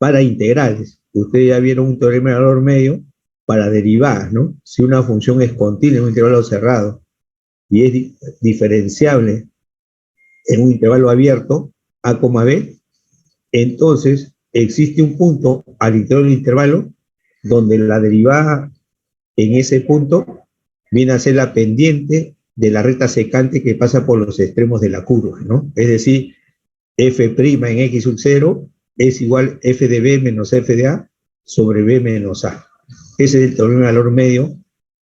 para integrales. Ustedes ya vieron un teorema de valor medio para derivadas, ¿no? Si una función es continua en un intervalo cerrado y es diferenciable en un intervalo abierto, A, B, entonces existe un punto al interior del intervalo donde la derivada en ese punto viene a ser la pendiente de la recta secante que pasa por los extremos de la curva, ¿no? Es decir, f' en x sub 0 es igual f de b menos f de a sobre b menos a. Ese es el teorema de valor medio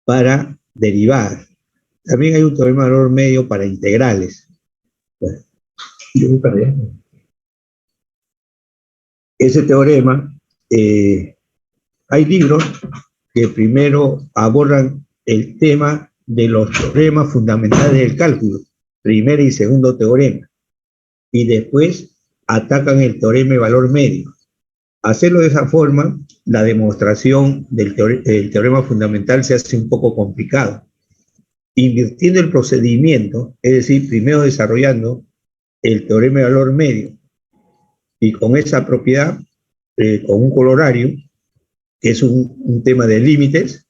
para derivadas. También hay un teorema de valor medio para integrales. Bueno, yo voy para allá. Ese teorema, hay libros que primero abordan el tema de los teoremas fundamentales del cálculo, primer y segundo teorema, y después atacan el teorema de valor medio. Hacerlo de esa forma, la demostración del teorema fundamental se hace un poco complicado. Invirtiendo el procedimiento, es decir, primero desarrollando el teorema de valor medio, y con esa propiedad, con un colorario, que es un tema de límites,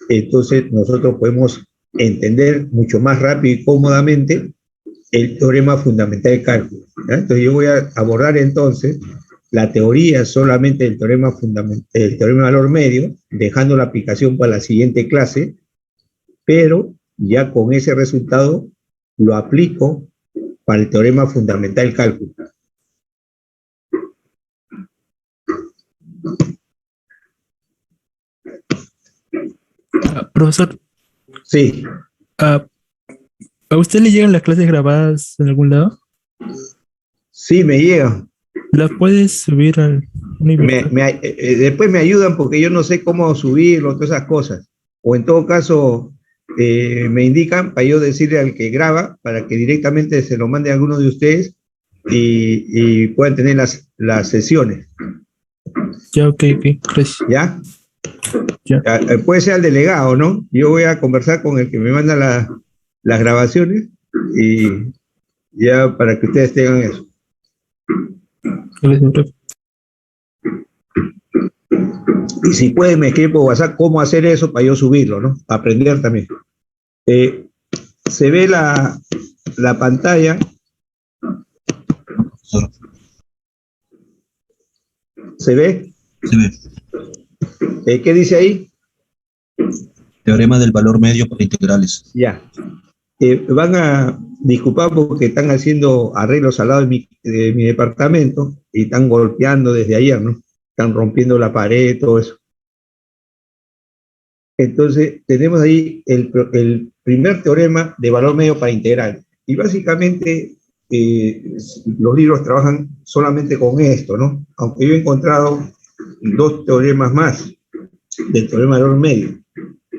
entonces nosotros podemos entender mucho más rápido y cómodamente el teorema fundamental de cálculo, ¿ya? Entonces yo voy a abordar entonces la teoría solamente del teorema el teorema de valor medio, dejando la aplicación para la siguiente clase, pero ya con ese resultado lo aplico para el teorema fundamental del cálculo. Profesor, Sí. ¿a usted le llegan las clases grabadas en algún lado? Sí, me llega. ¿Las puedes subir al universo? Después me ayudan porque yo no sé cómo subirlo, todas esas cosas. O en todo caso, me indican para yo decirle al que graba, para que directamente se lo mande a alguno de ustedes y puedan tener las sesiones. Ya, ok, gracias. ¿Ya? Ya. Puede ser al delegado, ¿no? Yo voy a conversar con el que me manda las grabaciones y ya para que ustedes tengan eso. Gracias, profe. Y si pueden, me escriben por WhatsApp cómo hacer eso para yo subirlo, ¿no? Para aprender también. Se ve la pantalla. ¿Se ve? Se ve. ¿Qué dice ahí? Teorema del valor medio para integrales. Ya. Van a disculpar porque están haciendo arreglos al lado de mi departamento y están golpeando desde ayer, ¿no? Están rompiendo la pared, todo eso. Entonces, tenemos ahí el primer teorema de valor medio para integral. Y básicamente, los libros trabajan solamente con esto, ¿no? Aunque yo he encontrado dos teoremas más del teorema de valor medio,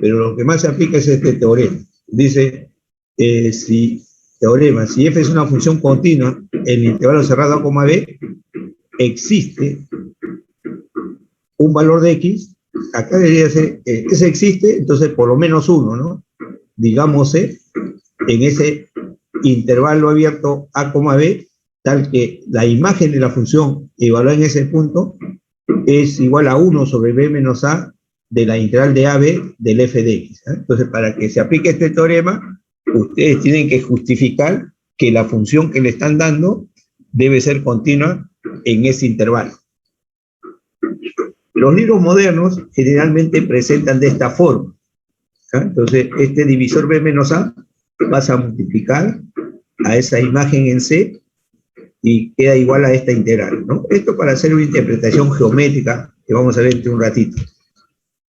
pero lo que más se aplica es este teorema. Dice, si f es una función continua en el intervalo cerrado A, B, existe un valor de x, acá debería ser, ese existe, entonces por lo menos uno, ¿no? Digamos, en ese intervalo abierto A, B, tal que la imagen de la función evaluada en ese punto es igual a 1 sobre b menos a de la integral de AB del f de x. Entonces, para que se aplique este teorema, ustedes tienen que justificar que la función que le están dando debe ser continua en ese intervalo. Los libros modernos generalmente presentan de esta forma. Entonces, este divisor b menos a vas a multiplicar a esa imagen en C y queda igual a esta integral, ¿no? Esto para hacer una interpretación geométrica que vamos a ver entre un ratito.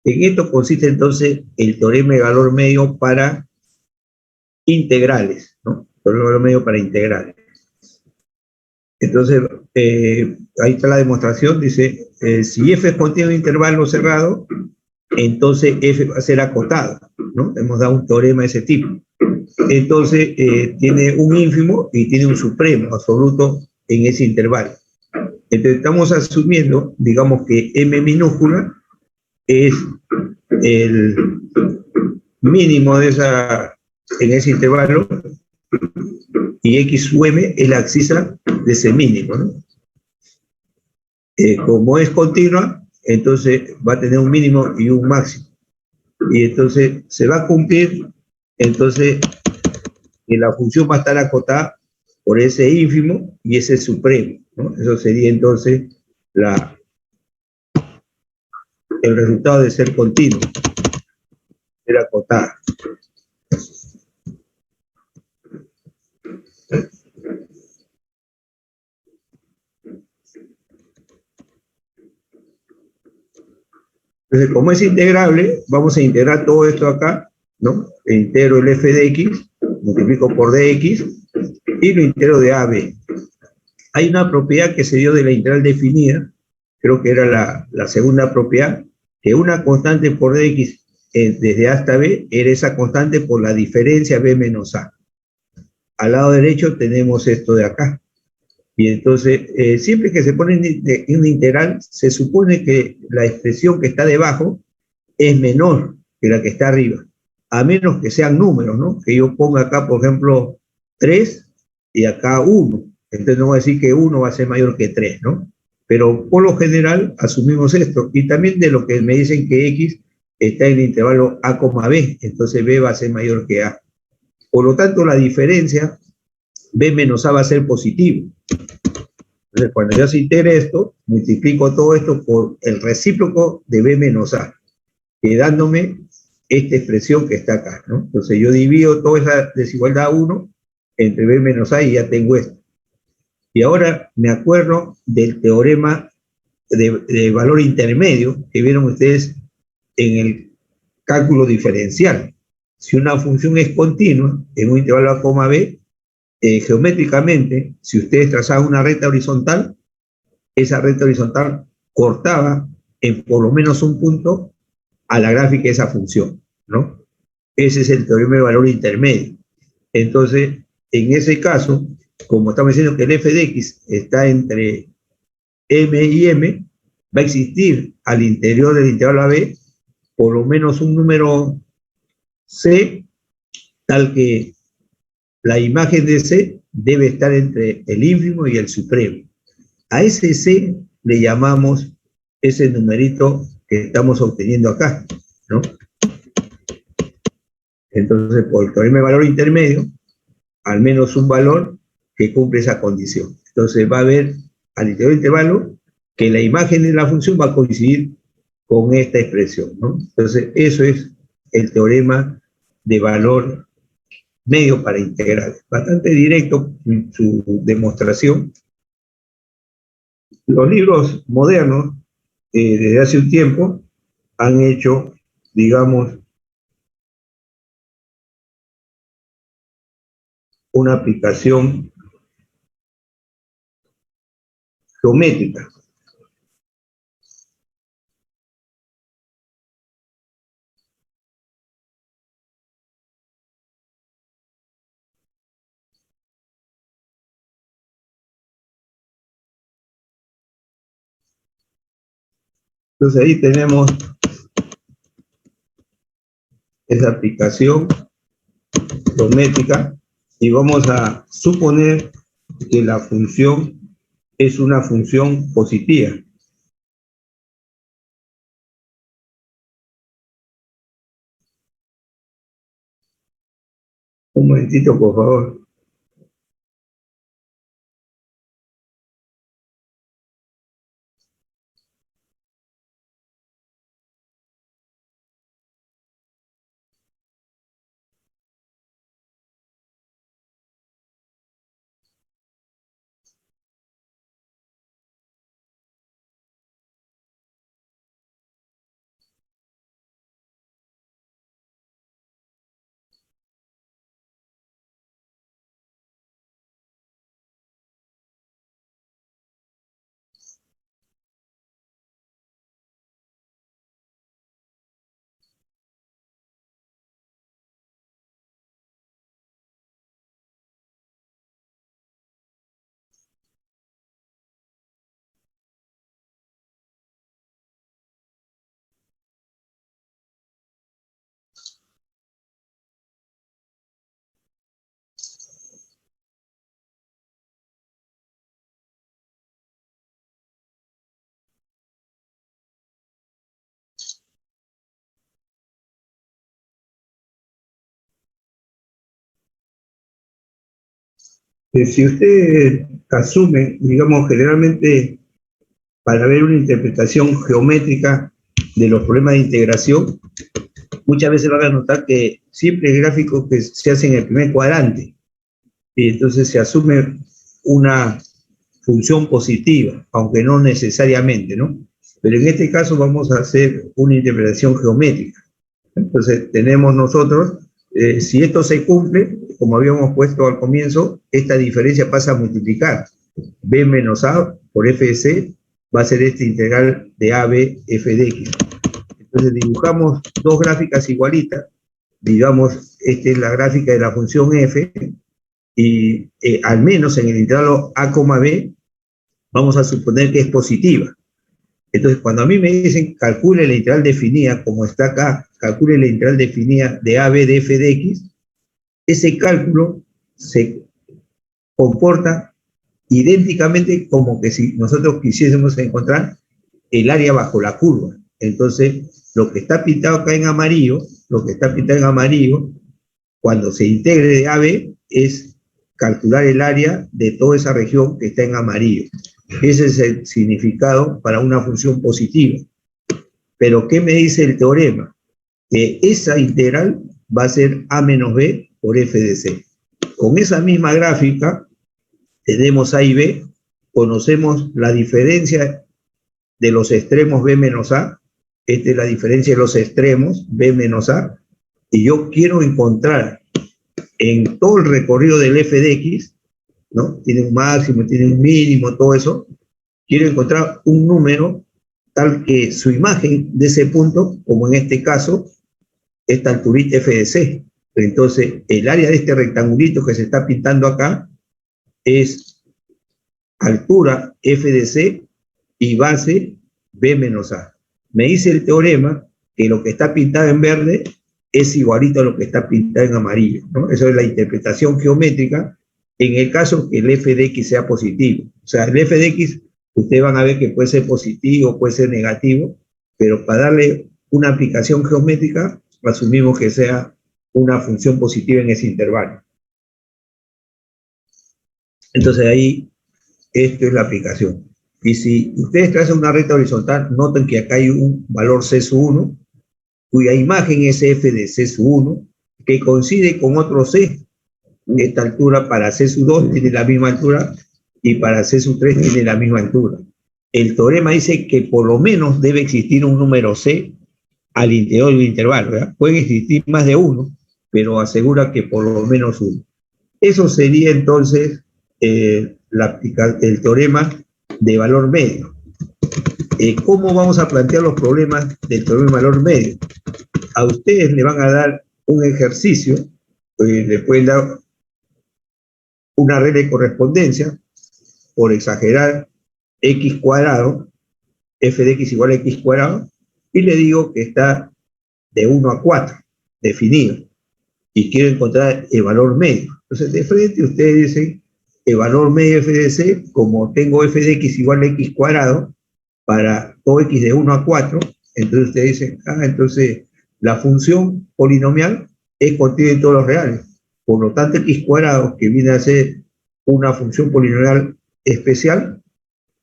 En esto consiste entonces el teorema de valor medio para integrales, ¿no? Teorema de valor medio para integrales. Entonces, ahí está la demostración, dice, si f contiene un intervalo cerrado, entonces f va a ser acotado, ¿no? Hemos dado un teorema de ese tipo. Entonces, tiene un ínfimo y tiene un supremo absoluto en ese intervalo. Entonces, estamos asumiendo, digamos que m minúscula es el mínimo de en ese intervalo y x sub m es la abscisa de ese mínimo, ¿no? como es continua, entonces va a tener un mínimo y un máximo. Y entonces se va a cumplir, entonces la función va a estar acotada por ese ínfimo y ese supremo, ¿no? Eso sería entonces el resultado de ser continuo, ser acotada. Entonces, como es integrable, vamos a integrar todo esto acá, ¿no? Integro el f de x, multiplico por dx y lo integro de a a b. Hay una propiedad que se dio de la integral definida, creo que era la segunda propiedad, que una constante por dx desde a hasta b era esa constante por la diferencia b menos a. Al lado derecho tenemos esto de acá. Y entonces, siempre que se pone en una integral, se supone que la expresión que está debajo es menor que la que está arriba, a menos que sean números, ¿no? Que yo ponga acá, por ejemplo, 3 y acá 1. Entonces no voy a decir que 1 va a ser mayor que 3, ¿no? Pero por lo general asumimos esto. Y también de lo que me dicen que x está en el intervalo a, b, entonces b va a ser mayor que a. Por lo tanto, la diferencia b menos a va a ser positivo. Entonces, cuando yo se integre esto, multiplico todo esto por el recíproco de b menos a, dándome esta expresión que está acá, ¿no? Entonces yo divido toda esa desigualdad 1 entre b menos a y ya tengo esto. Y ahora me acuerdo del teorema de valor intermedio que vieron ustedes en el cálculo diferencial. Si una función es continua en un intervalo a, b, geométricamente, si ustedes trazaban una recta horizontal, esa recta horizontal cortaba en por lo menos un punto a la gráfica de esa función, ¿no? Ese es el teorema de valor intermedio. Entonces, en ese caso, como estamos diciendo que el f de x está entre m y m, va a existir al interior del intervalo AB por lo menos un número c, tal que la imagen de c debe estar entre el ínfimo y el supremo. A ese c le llamamos ese numerito que estamos obteniendo acá, ¿no? Entonces, por el teorema de valor intermedio, al menos un valor que cumple esa condición. Entonces, va a haber al interior del intervalo que la imagen de la función va a coincidir con esta expresión, ¿no? Entonces, eso es el teorema de valor medio para integrales. Bastante directo en su demostración. Los libros modernos, desde hace un tiempo, han hecho, digamos, una aplicación geométrica. Entonces ahí tenemos esa aplicación geométrica y vamos a suponer que la función es una función positiva. Un momentito, por favor. Si usted asume, digamos, generalmente para ver una interpretación geométrica de los problemas de integración, muchas veces van a notar que siempre el gráfico que se hace en el primer cuadrante, y entonces se asume una función positiva, aunque no necesariamente, ¿no? Pero en este caso vamos a hacer una interpretación geométrica. Entonces tenemos nosotros, si esto se cumple, como habíamos puesto al comienzo, esta diferencia pasa a multiplicar. B menos A por f de C va a ser esta integral de AB f de X. Entonces dibujamos dos gráficas igualitas, digamos, esta es la gráfica de la función f, y al menos en el intervalo A, B, vamos a suponer que es positiva. Entonces, cuando a mí me dicen calcule la integral definida, como está acá, calcule la integral definida de AB de f de X, ese cálculo se comporta idénticamente como que si nosotros quisiésemos encontrar el área bajo la curva. Entonces, lo que está pintado acá en amarillo, cuando se integre de AB, es calcular el área de toda esa región que está en amarillo. Ese es el significado para una función positiva. Pero, ¿qué me dice el teorema? Que esa integral va a ser A menos B por f de C. Con esa misma gráfica, tenemos A y B, conocemos la diferencia de los extremos B menos A, esta es la diferencia de los extremos B menos A, y yo quiero encontrar en todo el recorrido del f de X, ¿no? Tiene un máximo, tiene un mínimo, todo eso, quiero encontrar un número tal que su imagen de ese punto, como en este caso, esta alturita f de C. Entonces, el área de este rectangulito que se está pintando acá es altura f de C y base B menos A. Me dice el teorema que lo que está pintado en verde es igualito a lo que está pintado en amarillo, ¿no? Eso es la interpretación geométrica en el caso que el f de X sea positivo. O sea, el f de X, ustedes van a ver que puede ser positivo, puede ser negativo, pero para darle una aplicación geométrica, asumimos que sea una función positiva en ese intervalo. Entonces ahí, esto es la aplicación. Y si ustedes trazan una recta horizontal, noten que acá hay un valor C sub 1, cuya imagen es f de C sub 1, que coincide con otro C. Esta altura para C sub 2 tiene la misma altura y para C sub 3 tiene la misma altura. El teorema dice que por lo menos debe existir un número C al interior del intervalo, ¿verdad? Pueden existir más de uno, pero asegura que por lo menos uno. Eso sería entonces el teorema de valor medio. ¿Cómo vamos a plantear los problemas del teorema de valor medio? A ustedes le van a dar un ejercicio, le pueden dar una regla de correspondencia, por exagerar, x cuadrado, f de x igual a x cuadrado, y le digo que está de 1 a 4, definido, y quiero encontrar el valor medio. Entonces, de frente, ustedes dicen, el valor medio f de C, como tengo f de x igual a x cuadrado, para todo x de 1 a 4, entonces ustedes dicen, entonces la función polinomial es continua en todos los reales. Por lo tanto, x cuadrado, que viene a ser una función polinomial especial,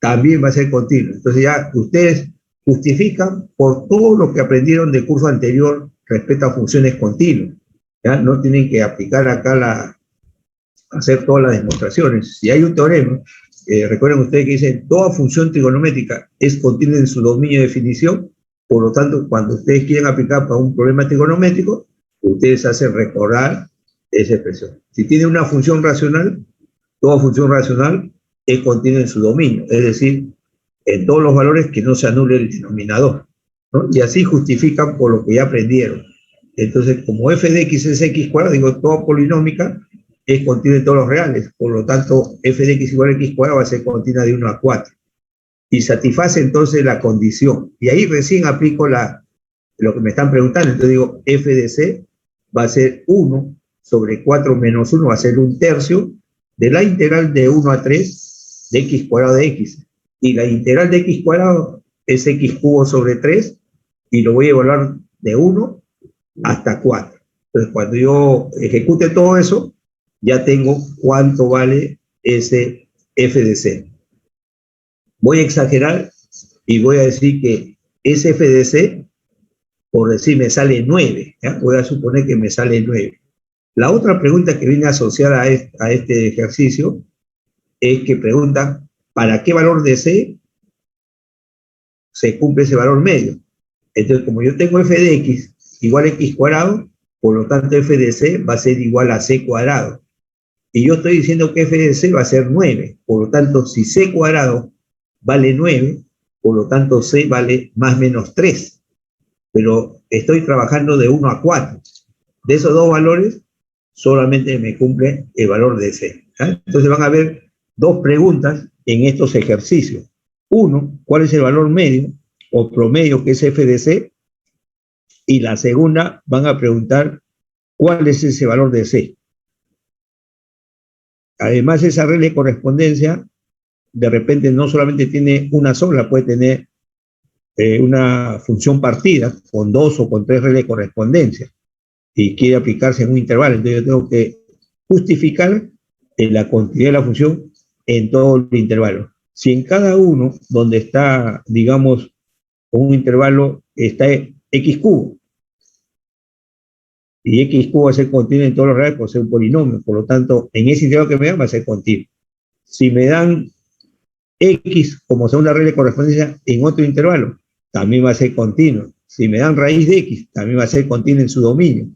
también va a ser continua. Entonces ya ustedes justifican por todo lo que aprendieron del curso anterior respecto a funciones continuas. ¿Ya? No tienen que aplicar acá hacer todas las demostraciones. Si hay un teorema, recuerden ustedes que dicen, toda función trigonométrica es continua en su dominio de definición, por lo tanto, cuando ustedes quieren aplicar para un problema trigonométrico, ustedes hacen recordar esa expresión. Si tiene una función racional, toda función racional es continua en su dominio, es decir, en todos los valores que no se anule el denominador, ¿no? Y así justifican por lo que ya aprendieron. Entonces, como f de x es x cuadrado, digo, toda polinómica es continua en todos los reales, por lo tanto, f de x igual a x cuadrado va a ser continua de 1 a 4. Y satisface entonces la condición. Y ahí recién aplico lo que me están preguntando. Entonces digo, f de c va a ser 1 sobre 4 menos 1, va a ser 1/3 de la integral de 1 a 3 de x cuadrado de x. Y la integral de x cuadrado es x cubo sobre 3, y lo voy a evaluar de 1 hasta 4. Entonces, cuando yo ejecute todo eso, ya tengo cuánto vale ese f de c. Voy a exagerar y voy a decir que ese f de c, por decir, me sale 9. ¿Ya? Voy a suponer que me sale 9. La otra pregunta que viene asociada a este ejercicio es que pregunta, ¿para qué valor de c se cumple ese valor medio? Entonces, como yo tengo f de x igual a x cuadrado, por lo tanto f de c va a ser igual a c cuadrado. Y yo estoy diciendo que f de c va a ser 9. Por lo tanto, si c cuadrado vale 9, por lo tanto c vale más menos 3. Pero estoy trabajando de 1 a 4. De esos dos valores, solamente me cumple el valor de c. ¿Ah? Entonces van a haber dos preguntas en estos ejercicios. Uno, ¿cuál es el valor medio o promedio que es f de c? Y la segunda, van a preguntar, ¿cuál es ese valor de c? Además, esa regla de correspondencia, de repente no solamente tiene una sola, puede tener una función partida con 2 o con 3 reglas de correspondencia y quiere aplicarse en un intervalo. Entonces yo tengo que justificar la continuidad de la función en todo el intervalo. Si en cada uno, donde está, digamos, un intervalo, está x cubo, y x cubo va a ser continuo en todos los reales por ser un polinomio, por lo tanto, en ese intervalo que me dan va a ser continuo. Si me dan x como segunda regla de correspondencia en otro intervalo, también va a ser continuo. Si me dan raíz de x, también va a ser continuo en su dominio.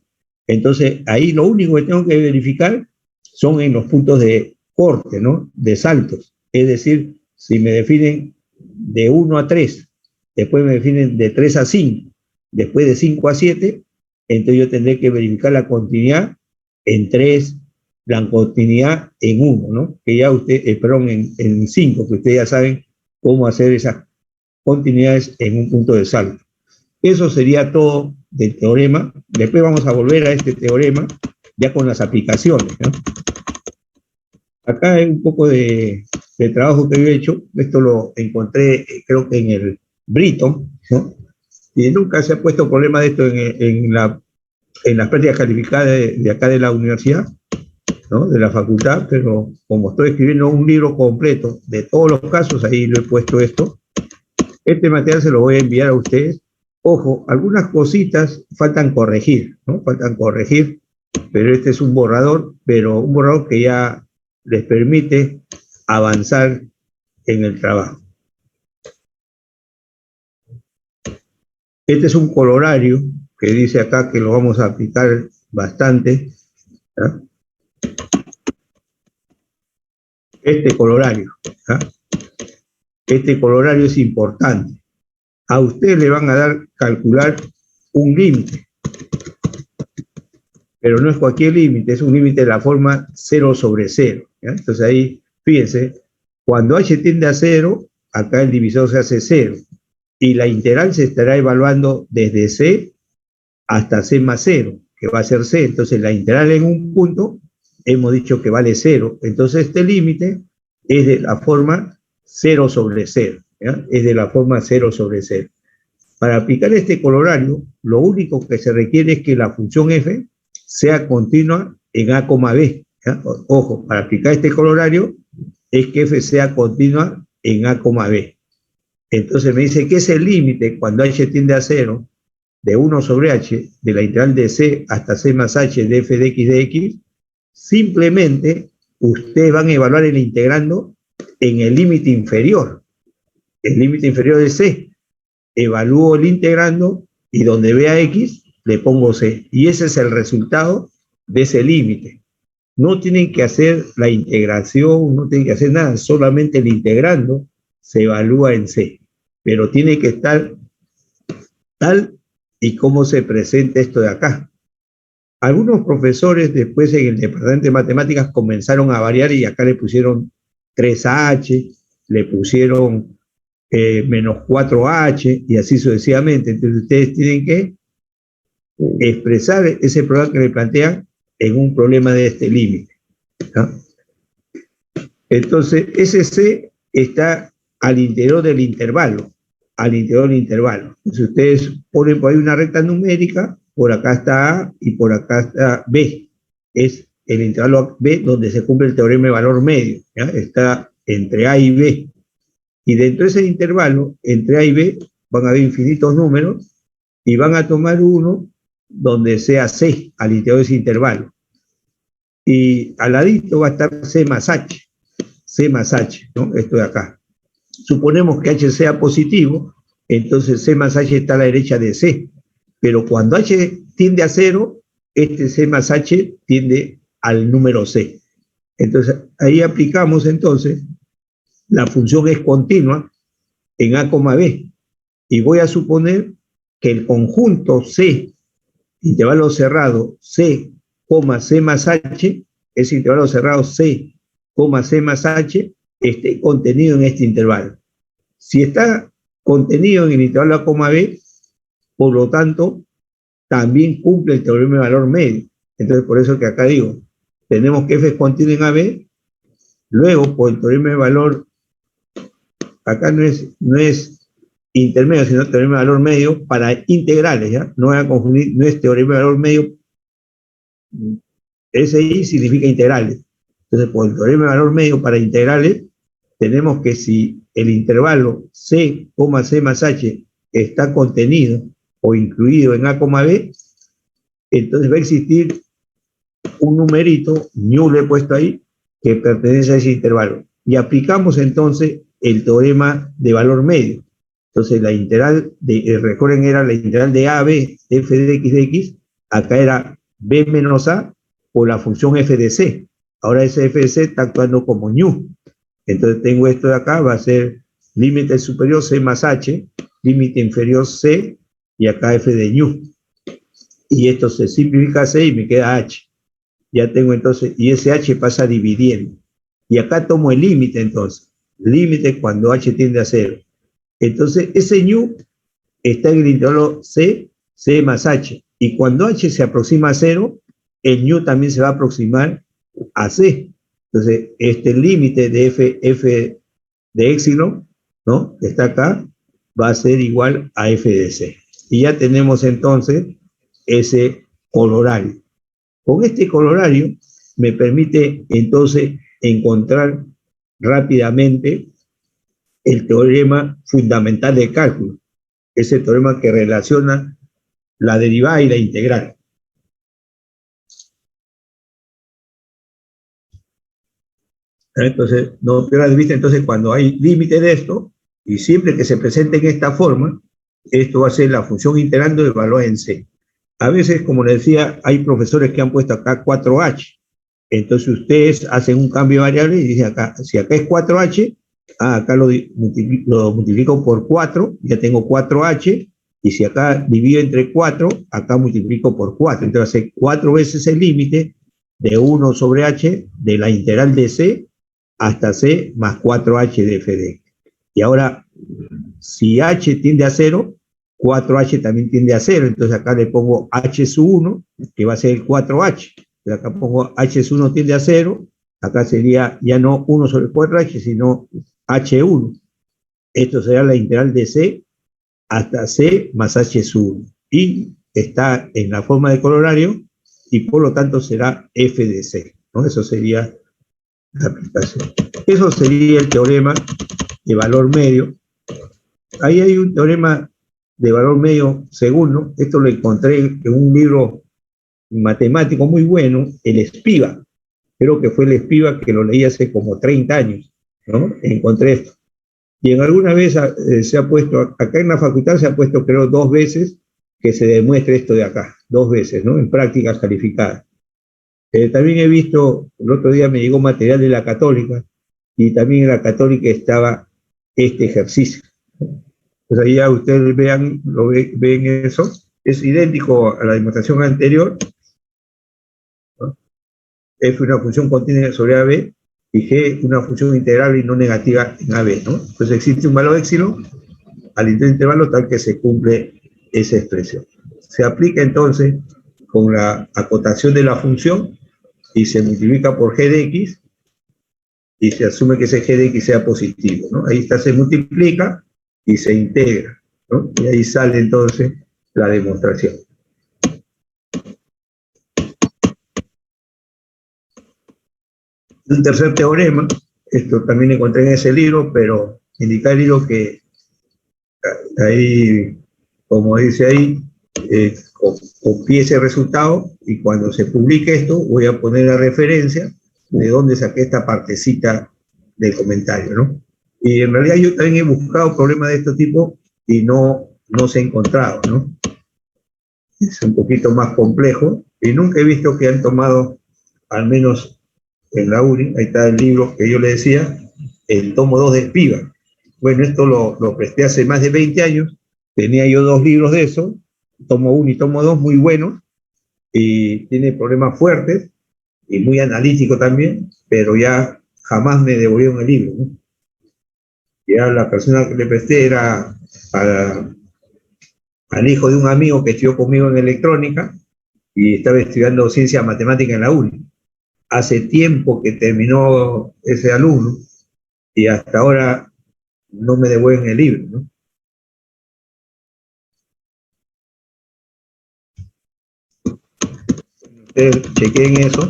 Entonces, ahí lo único que tengo que verificar son en los puntos de corte, ¿no? De saltos. Es decir, si me definen de 1 a 3, después me definen de 3 a 5, después de 5 a 7, entonces yo tendré que verificar la continuidad en 3, la continuidad en 1, ¿no? Que ya usted, perdón, en 5, que ustedes ya saben cómo hacer esas continuidades en un punto de salto. Eso sería todo del teorema. Después vamos a volver a este teorema ya con las aplicaciones, ¿no? Acá hay un poco de trabajo que yo he hecho. Esto lo encontré, creo que en el Britton, ¿no? Y nunca se ha puesto problema de esto en las prácticas calificadas de acá de la universidad, ¿no? De la facultad, pero como estoy escribiendo un libro completo de todos los casos, ahí lo he puesto esto. Este material se lo voy a enviar a ustedes. Ojo, algunas cositas faltan corregir, ¿no? Faltan corregir, pero este es un borrador, pero un borrador que ya les permite avanzar en el trabajo. Este es un colorario que dice acá que lo vamos a aplicar bastante, ¿ya? Este colorario, ¿ya? Este colorario es importante. A usted le van a dar calcular un límite, pero no es cualquier límite, es un límite de la forma 0 sobre 0. ¿Ya? Entonces ahí, fíjense, cuando h tiende a 0, acá el divisor se hace 0, y la integral se estará evaluando desde c hasta c más 0, que va a ser c. Entonces la integral en un punto, hemos dicho que vale 0. Entonces este límite es de la forma 0 sobre 0. ¿Ya? Es de la forma 0 sobre 0. Para aplicar este colorario, lo único que se requiere es que la función f sea continua en a, b. ¿Ya? Ojo, para aplicar este colorario es que f sea continua en a, b. Entonces me dice que es el límite cuando h tiende a 0 de 1 sobre h de la integral de c hasta c más h de f de x. Simplemente ustedes van a evaluar el integrando en el límite inferior. El límite inferior de c. Evalúo el integrando y donde vea x, le pongo c. Y ese es el resultado de ese límite. No tienen que hacer la integración, no tienen que hacer nada, solamente el integrando se evalúa en c. Pero tiene que estar tal y como se presenta esto de acá. Algunos profesores después en el departamento de matemáticas comenzaron a variar y acá le pusieron 3h, le pusieron menos 4h y así sucesivamente. Entonces ustedes tienen que expresar ese problema que le plantean en un problema de este límite, ¿no? Entonces ese c está al interior del intervalo, Entonces ustedes ponen por ahí una recta numérica, por acá está A y por acá está B. Es el intervalo B donde se cumple el teorema de valor medio, ¿ya? Está entre A y B. Y dentro de ese intervalo, entre A y B, van a haber infinitos números y van a tomar uno donde sea C al interior de ese intervalo. Y al ladito va a estar C más H, ¿no? Esto de acá. Suponemos que H sea positivo, entonces C más H está a la derecha de C. Pero cuando H tiende a 0, este C más H tiende al número C. Entonces, ahí aplicamos entonces, la función es continua en A, B. Y voy a suponer que el conjunto C, intervalo cerrado C, C más H, ese intervalo cerrado C, C más H, esté contenido en este intervalo. Si está contenido en el intervalo A, B, por lo tanto, también cumple el teorema de valor medio. Entonces, por eso que acá digo, tenemos que F es continuo en AB, luego, por el teorema de valor, acá no es intermedio, sino teorema de valor medio para integrales, ¿ya? No voy a confundir, no es teorema de valor medio, SI significa integrales. Entonces, por el teorema de valor medio para integrales, tenemos que si el intervalo C, C más H está contenido o incluido en A, B, entonces va a existir un numerito, ñu le he puesto ahí, que pertenece a ese intervalo. Y aplicamos entonces el teorema de valor medio. Entonces la integral, recuerden, era la integral de AB, f de x, acá era b menos a por la función f de c. Ahora ese f de c está actuando como ñu. Entonces tengo esto de acá, va a ser límite superior c más h, límite inferior c, y acá f de ñu. Y esto se simplifica a c y me queda h. Ya tengo entonces, y ese h pasa dividiendo. Y acá tomo el límite entonces. Límite cuando h tiende a 0. Entonces, ese ñu está en el intervalo c, c más h. Y cuando h se aproxima a 0, el ñu también se va a aproximar a c. Entonces, este límite de f de épsilon, ¿no? Que está acá, va a ser igual a f de c. Y ya tenemos entonces ese colorario. Con este colorario me permite entonces encontrar rápidamente el teorema fundamental de cálculo, ese teorema que relaciona la derivada y la integral. Entonces, no pierdas de vista, entonces, cuando hay límite de esto, y siempre que se presente en esta forma, esto va a ser la función integrando el valor en C. A veces, como les decía, hay profesores que han puesto acá 4H. Entonces, ustedes hacen un cambio de variable y dicen acá, si acá es 4H, acá lo multiplico por 4, ya tengo 4H, y si acá divido entre 4, acá multiplico por 4. Entonces, hace 4 veces el límite de 1 sobre H de la integral de C hasta C más 4H de f de x. Y ahora, si H tiende a 0, 4H también tiende a 0. Entonces acá le pongo H sub 1, que va a ser el 4H. Entonces acá pongo H sub 1 tiende a 0. Acá sería ya no 1 sobre 4H, sino H1. Esto será la integral de C hasta C más H sub 1. Y está en la forma de colorario y por lo tanto será f de c, ¿no? Eso sería la aplicación. Eso sería el teorema de valor medio. Ahí hay un teorema de valor medio segundo. Esto lo encontré en un libro matemático muy bueno, el Espiva. Creo que fue el Espiva que lo leí hace como 30 años, ¿no? Encontré esto. Y en alguna vez se ha puesto, acá en la facultad se ha puesto, creo, 2 veces que se demuestre esto de acá, 2 veces, ¿no? En prácticas calificadas. También he visto, el otro día me llegó material de la Católica, y también en la Católica estaba este ejercicio. Pues ahí ya ustedes vean, ven eso, es idéntico a la demostración anterior, ¿no? F una función continua sobre AB, y G una función integrable y no negativa en AB, ¿no? Entonces existe un valor épsilon al intervalo tal que se cumple esa expresión. Se aplica entonces con la acotación de la función y se multiplica por g de x y se asume que ese g de x sea positivo, ¿no? Ahí está, se multiplica y se integra, ¿no? Y ahí sale entonces la demostración. Un tercer teorema, esto también encontré en ese libro, pero indica el libro que ahí, como dice ahí, copié ese resultado y cuando se publique esto voy a poner la referencia de dónde saqué esta partecita del comentario, ¿no? Y en realidad yo también he buscado problemas de este tipo y no se ha encontrado, ¿no? Es un poquito más complejo y nunca he visto que han tomado, al menos en la UNI, ahí está el libro que yo le decía, el tomo 2 de Spivak. Bueno, esto lo presté hace más de 20 años, tenía yo 2 libros de eso, tomo 1 y tomo 2 muy buenos, y tiene problemas fuertes, y muy analítico también, pero ya jamás me devolvieron el libro, ¿no? Ya la persona que le presté era al hijo de un amigo que estudió conmigo en electrónica, y estaba estudiando ciencia matemática en la UNI. Hace tiempo que terminó ese alumno, y hasta ahora no me devuelven el libro, ¿no? Ustedes chequen eso.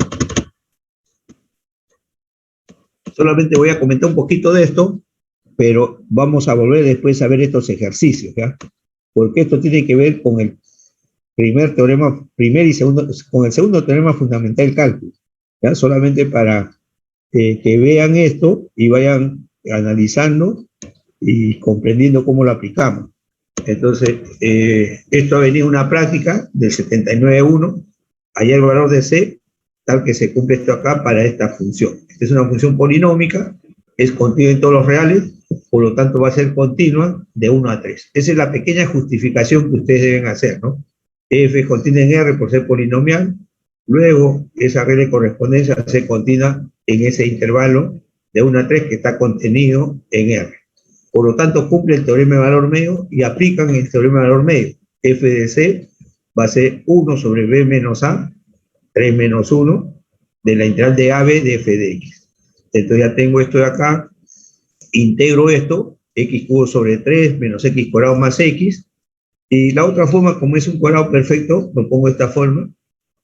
Solamente voy a comentar un poquito de esto, pero vamos a volver después a ver estos ejercicios, ¿ya? Porque esto tiene que ver con el primer y segundo, con el segundo teorema fundamental del cálculo, ¿ya? Solamente para que vean esto y vayan analizando y comprendiendo cómo lo aplicamos. Entonces, esto ha venido una práctica del 79.1, allá el valor de C, tal que se cumple esto acá para esta función. Esta es una función polinómica, es continua en todos los reales, por lo tanto va a ser continua de 1 a 3. Esa es la pequeña justificación que ustedes deben hacer, ¿no? F es continua en R por ser polinomial, luego esa regla de correspondencia va a ser continua en ese intervalo de 1 a 3 que está contenido en R. Por lo tanto, cumple el teorema de valor medio y aplican el teorema de valor medio. F de C va a ser 1 sobre B menos A, 3 menos 1, de la integral de AB de F de X. Entonces ya tengo esto de acá, integro esto, X cubo sobre 3 menos X cuadrado más X, y la otra forma, como es un cuadrado perfecto, lo pongo de esta forma,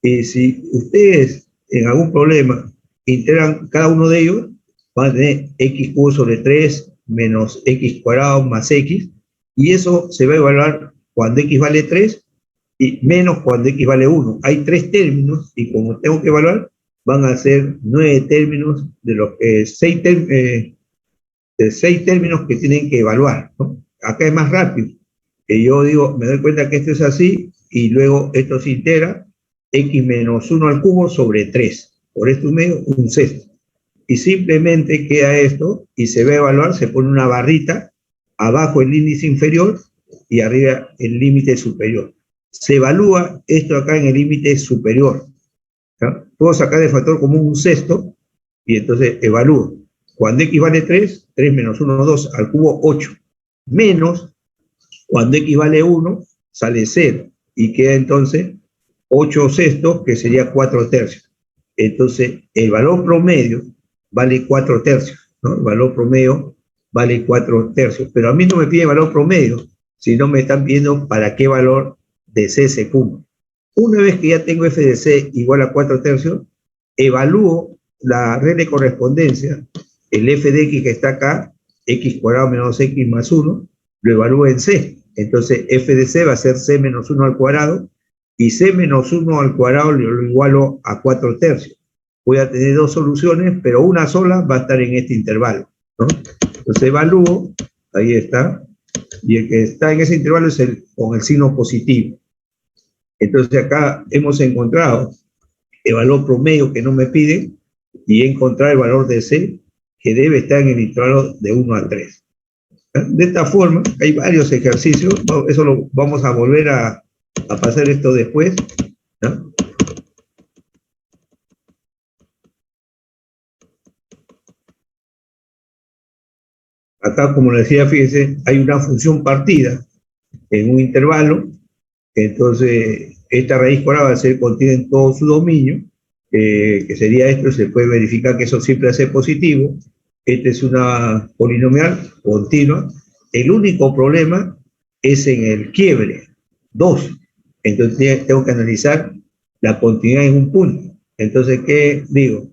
y si ustedes en algún problema integran cada uno de ellos, van a tener X cubo sobre 3 menos X cuadrado más X, y eso se va a evaluar cuando X vale 3 y menos cuando X vale 1. Hay 3 términos, y como tengo que evaluar, van a ser 9 términos de los 6 términos que tienen que evaluar, ¿no? Acá es más rápido, que yo digo, me doy cuenta que esto es así, y luego esto se integra, X menos 1 al cubo sobre 3. Por esto medio, un sexto. Y simplemente queda esto, y se va a evaluar, se pone una barrita, abajo el índice inferior, y arriba el límite superior. Se evalúa esto acá en el límite superior, ¿no? Puedo sacar de factor común un sexto, y entonces evalúo. Cuando X vale 3, 3 menos 1, 2, al cubo 8. Menos, cuando X vale 1, sale 0. Y queda entonces 8 sextos, que sería 4 tercios. Entonces, el valor promedio vale 4 tercios, ¿no? El valor promedio vale 4 tercios. Pero a mí no me piden valor promedio, sino me están pidiendo para qué valor de C se cumple. Una vez que ya tengo F de C igual a 4 tercios, evalúo la regla de correspondencia, el F de X que está acá, X cuadrado menos X más 1, lo evalúo en C. Entonces, F de C va a ser C menos 1 al cuadrado, y C menos 1 al cuadrado lo igualo a 4 tercios. Voy a tener 2 soluciones, pero una sola va a estar en este intervalo, ¿no? Entonces evalúo, ahí está, y el que está en ese intervalo es con el signo positivo. Entonces acá hemos encontrado el valor promedio que no me piden, y he encontrado el valor de C, que debe estar en el intervalo de 1 a 3. De esta forma, hay varios ejercicios, eso lo vamos a volver a pasar esto después, ¿no? Acá, como les decía, fíjense, hay una función partida en un intervalo, entonces esta raíz cuadrada va a ser contenida en todo su dominio, que sería esto, se puede verificar que eso siempre va a ser positivo. Esta es una polinomial continua. El único problema es en el quiebre, 2. Entonces tengo que analizar la continuidad en un punto. Entonces, ¿qué digo?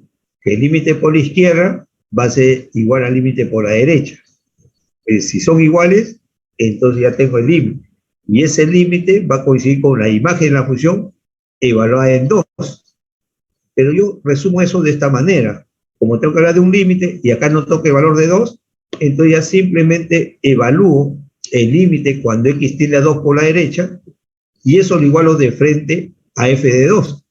que el límite por la izquierda va a ser igual al límite por la derecha. Si son iguales, entonces ya tengo el límite. Y ese límite va a coincidir con la imagen de la función evaluada en 2. Pero yo resumo eso de esta manera. Como tengo que hablar de un límite y acá no toca el valor de 2, entonces ya simplemente evalúo el límite cuando x tiende a 2 por la derecha y eso lo igualo de frente a f de 2,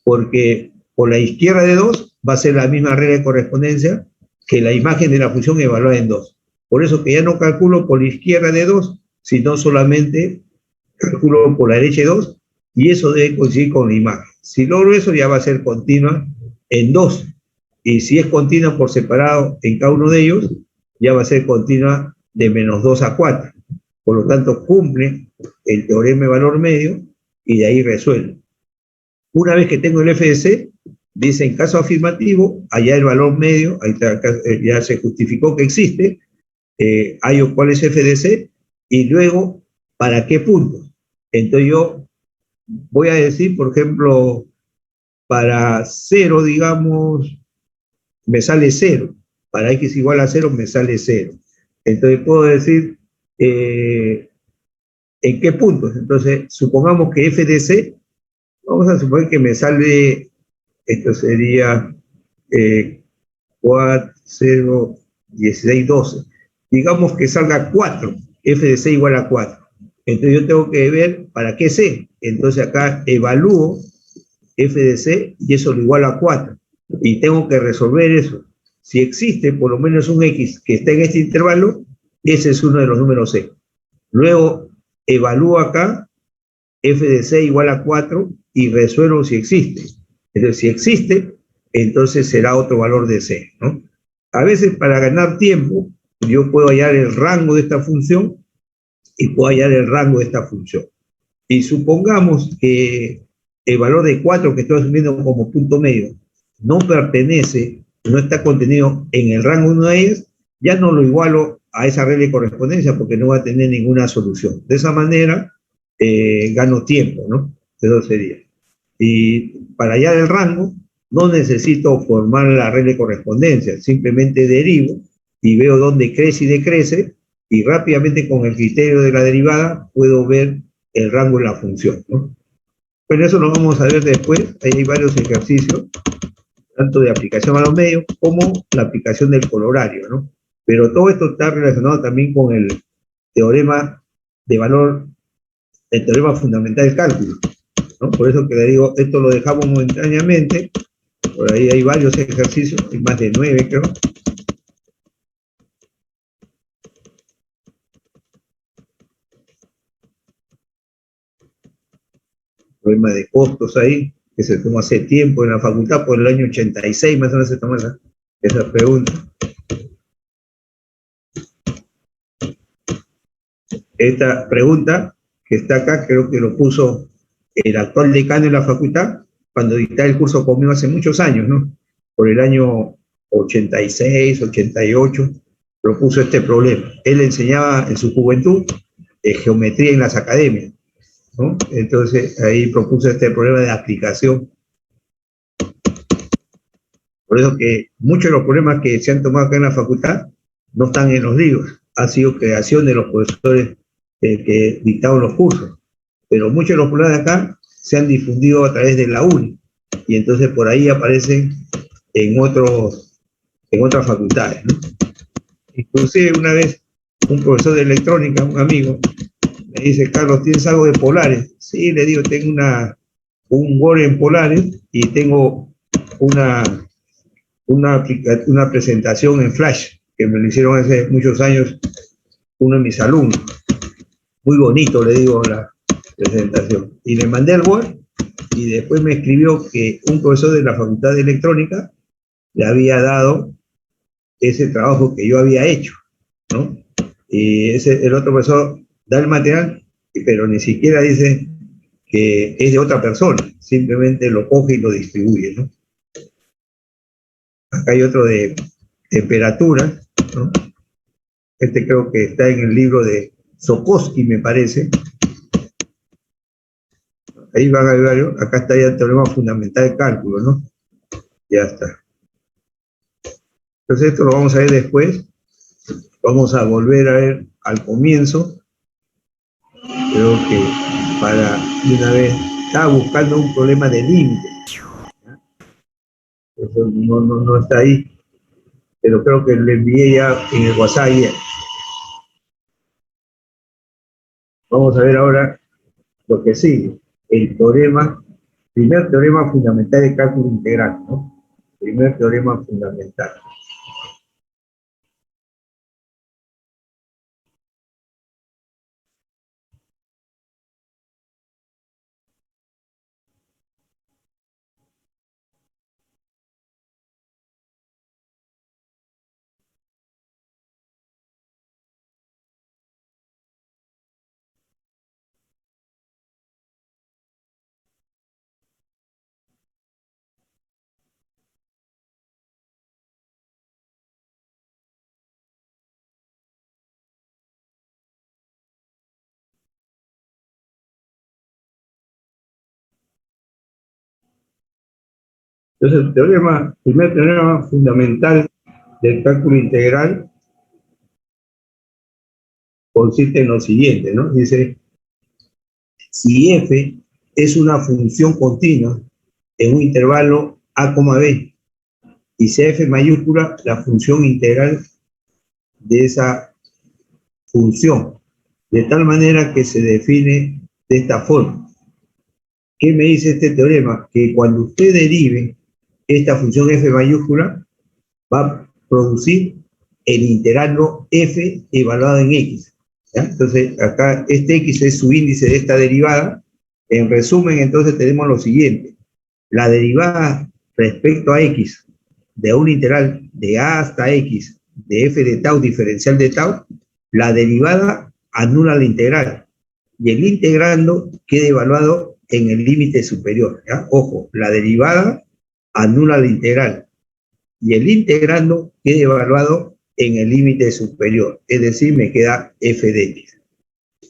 porque por la izquierda de 2 va a ser la misma regla de correspondencia que la imagen de la función evaluada en 2. Por eso que ya no calculo por la izquierda de 2, sino solamente calculo por la derecha de 2, y eso debe coincidir con la imagen. Si logro eso, ya va a ser continua en 2. Y si es continua por separado en cada uno de ellos, ya va a ser continua de menos 2 a 4. Por lo tanto, cumple el teorema de valor medio y de ahí resuelve. Una vez que tengo el f de c, dice en caso afirmativo, allá el valor medio, ahí está, ya se justificó que existe, hallo cuál es f de c, y luego, ¿para qué puntos? Entonces yo voy a decir, por ejemplo, para 0, digamos, me sale 0. Para x igual a 0 me sale 0. Entonces puedo decir, ¿en qué puntos? Entonces, supongamos que f de c, vamos a suponer que me sale, esto sería 4, 0, 16, 12. Digamos que salga 4, f de c igual a 4. Entonces yo tengo que ver para qué c. Entonces acá evalúo f de c y eso lo igual a 4. Y tengo que resolver eso. Si existe por lo menos un x que esté en este intervalo, ese es uno de los números c. Luego evalúo acá f de c igual a 4 y resuelvo si existe. Entonces si existe, entonces será otro valor de c, ¿no? A veces para ganar tiempo, yo puedo hallar el rango de esta función y puedo hallar el rango de esta función. Y supongamos que el valor de 4 que estoy asumiendo como punto medio no pertenece, no está contenido en el rango de una de ellas, ya no lo igualo a esa regla de correspondencia porque no va a tener ninguna solución. De esa manera gano tiempo, ¿no? Eso sería. Y para hallar el rango no necesito formar la regla de correspondencia, simplemente derivo y veo dónde crece y decrece y rápidamente con el criterio de la derivada puedo ver el rango de la función, ¿no? Pero eso lo vamos a ver después. Ahí hay varios ejercicios, tanto de aplicación a los medios como la aplicación del colorario, ¿no? Pero todo esto está relacionado también con el teorema de valor, el teorema fundamental del cálculo, ¿no? Por eso que le digo, esto lo dejamos momentáneamente. Por ahí hay varios ejercicios, hay más de 9 creo. Problema de costos ahí, que se tomó hace tiempo en la facultad, por el año 86 más o menos se tomó esa pregunta. Esta pregunta que está acá, creo que lo puso el actual decano de la facultad, cuando dictaba el curso conmigo hace muchos años, ¿no? Por el año 86, 88, propuso este problema. Él enseñaba en su juventud geometría en las academias, ¿no? Entonces ahí propuso este problema de aplicación. Por eso que muchos de los problemas que se han tomado acá en la facultad no están en los libros, ha sido creación de los profesores que dictaron los cursos, pero muchos de los problemas de acá se han difundido a través de la UNI, y entonces por ahí aparecen en otras facultades, ¿no? Inclusive una vez un profesor de electrónica, un amigo, me dice: Carlos, ¿tienes algo de polares? Sí, le digo, tengo un Word en polares y tengo una presentación en Flash que me lo hicieron hace muchos años uno de mis alumnos. Muy bonito, le digo, la presentación. Y le mandé el Word y después me escribió que un profesor de la Facultad de Electrónica le había dado ese trabajo que yo había hecho, ¿no? Y el otro profesor da el material, pero ni siquiera dice que es de otra persona, simplemente lo coge y lo distribuye, ¿no? Acá hay otro de temperatura, ¿no? Este creo que está en el libro de Sokowski, me parece. Ahí van a ver, acá está ya el teorema fundamental de cálculo, ¿no? Ya está. Entonces esto lo vamos a ver después. Vamos a volver a ver al comienzo. Creo que para de una vez estaba buscando un problema de límite. Eso no está ahí, pero creo que lo envié ya en el WhatsApp ayer. Vamos a ver ahora lo que sigue. El teorema, primer teorema fundamental de cálculo integral, ¿no? Primer teorema fundamental. Entonces, el primer teorema fundamental del cálculo integral consiste en lo siguiente, ¿no? Dice, si f es una función continua en un intervalo a, b, y sea f mayúscula la función integral de esa función, de tal manera que se define de esta forma. ¿Qué me dice este teorema? Que cuando usted derive esta función f mayúscula, va a producir el intervalo f evaluado en x. ¿Ya? Entonces, acá este x es su índice de esta derivada. En resumen, entonces tenemos lo siguiente. La derivada respecto a x de un integral de a hasta x de f de tau diferencial de tau, la derivada anula la integral y el integrando queda evaluado en el límite superior. ¿Ya? Ojo, la derivada anula la integral y el integrando queda evaluado en el límite superior, es decir, me queda f de x.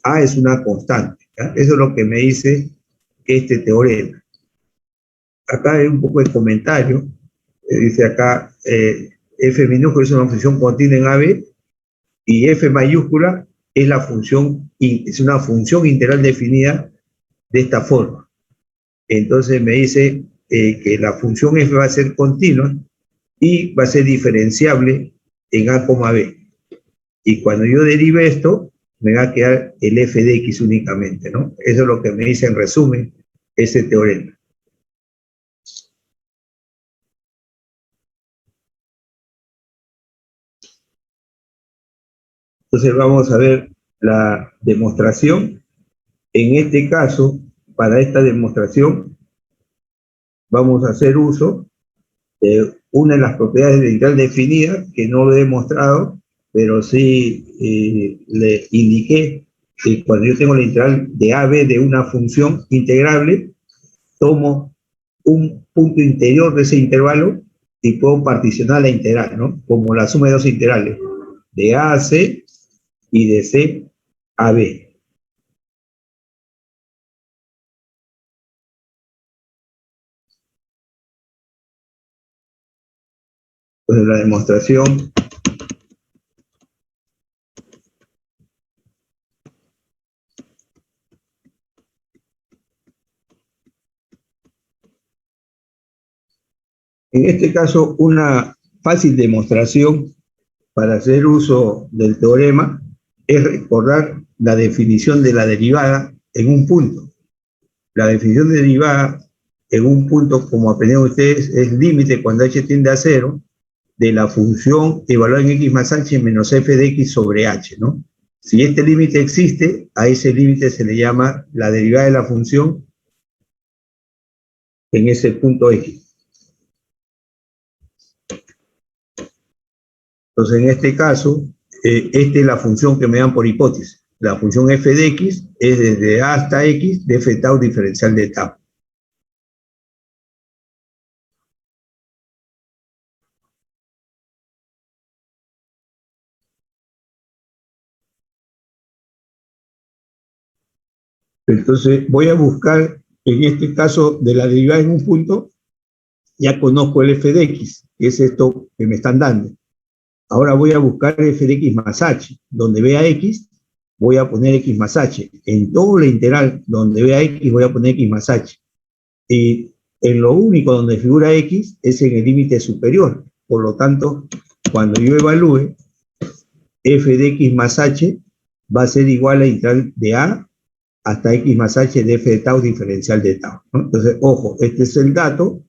A es una constante. ¿Ya? Eso es lo que me dice este teorema. Acá hay un poco de comentario. Dice acá, f minúscula es una función continua en AB y f mayúscula es una función integral definida de esta forma. Entonces me dice que la función f va a ser continua y va a ser diferenciable en a, b. Y cuando yo derive esto, me va a quedar el f de x únicamente, ¿no? Eso es lo que me dice en resumen ese teorema. Entonces vamos a ver la demostración. En este caso, para esta demostración, vamos a hacer uso de una de las propiedades de integral definida, que no lo he demostrado, pero sí le indiqué que cuando yo tengo la integral de AB de una función integrable, tomo un punto interior de ese intervalo y puedo particionar la integral, ¿no? Como la suma de dos integrales, de A a C y de C a B. Pues la demostración en este caso, una fácil demostración para hacer uso del teorema es recordar la definición de la derivada en un punto. La definición de derivada en un punto, como aprendieron ustedes, es límite cuando h tiende a 0 de la función evaluada en x más h menos f de x sobre h, ¿no? Si este límite existe, a ese límite se le llama la derivada de la función en ese punto x. Entonces, en este caso, esta es la función que me dan por hipótesis. La función f de x es desde a hasta x de f tau diferencial de tau. Entonces, voy a buscar, en este caso, de la derivada en un punto, ya conozco el f de x, que es esto que me están dando. Ahora voy a buscar f de x más h. Donde vea x, voy a poner x más h. En todo la integral donde vea x, voy a poner x más h. Y en lo único donde figura x es en el límite superior. Por lo tanto, cuando yo evalúe, f de x más h va a ser igual a la integral de a hasta x más h de f de tau diferencial de tau, ¿no? Entonces, ojo, este es el dato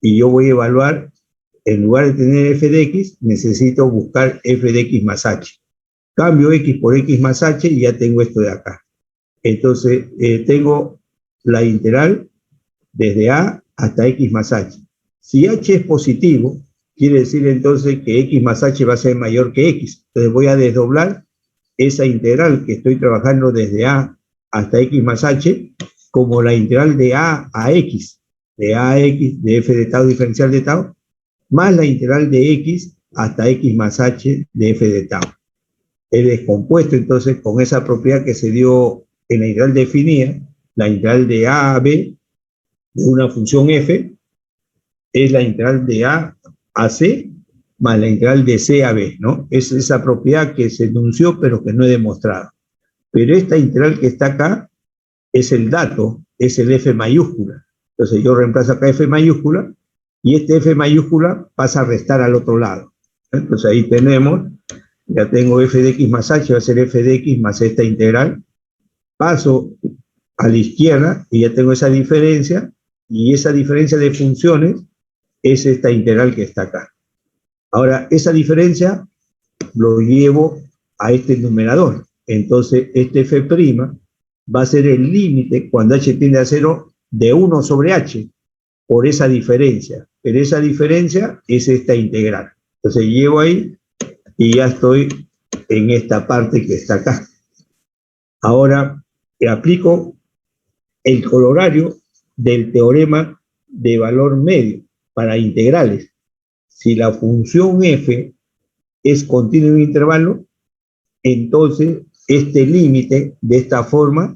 y yo voy a evaluar, en lugar de tener f de x, necesito buscar f de x más h. Cambio x por x más h y ya tengo esto de acá. Entonces, tengo la integral desde a hasta x más h. Si h es positivo, quiere decir entonces que x más h va a ser mayor que x. Entonces voy a desdoblar esa integral que estoy trabajando desde a hasta x más h como la integral de x, de f de tau diferencial de tau, más la integral de x hasta x más h de f de tau. He descompuesto entonces con esa propiedad que se dio en la integral definida, la integral de a b de una función f es la integral de a c más la integral de c a b, ¿no? Es esa propiedad que se enunció pero que no he demostrado. Pero esta integral que está acá es el dato, es el f mayúscula. Entonces yo reemplazo acá f mayúscula y este f mayúscula pasa a restar al otro lado. Entonces ahí tenemos, ya tengo f de x más h, va a ser f de x más esta integral. Paso a la izquierda y ya tengo esa diferencia, y esa diferencia de funciones es esta integral que está acá. Ahora, esa diferencia lo llevo a este numerador. Entonces, este f' va a ser el límite cuando h tiende a 0 de 1 sobre h por esa diferencia. Pero esa diferencia es esta integral. Entonces, llevo ahí y ya estoy en esta parte que está acá. Ahora, aplico el colorario del teorema de valor medio para integrales. Si la función f es continua en un intervalo, entonces este límite de esta forma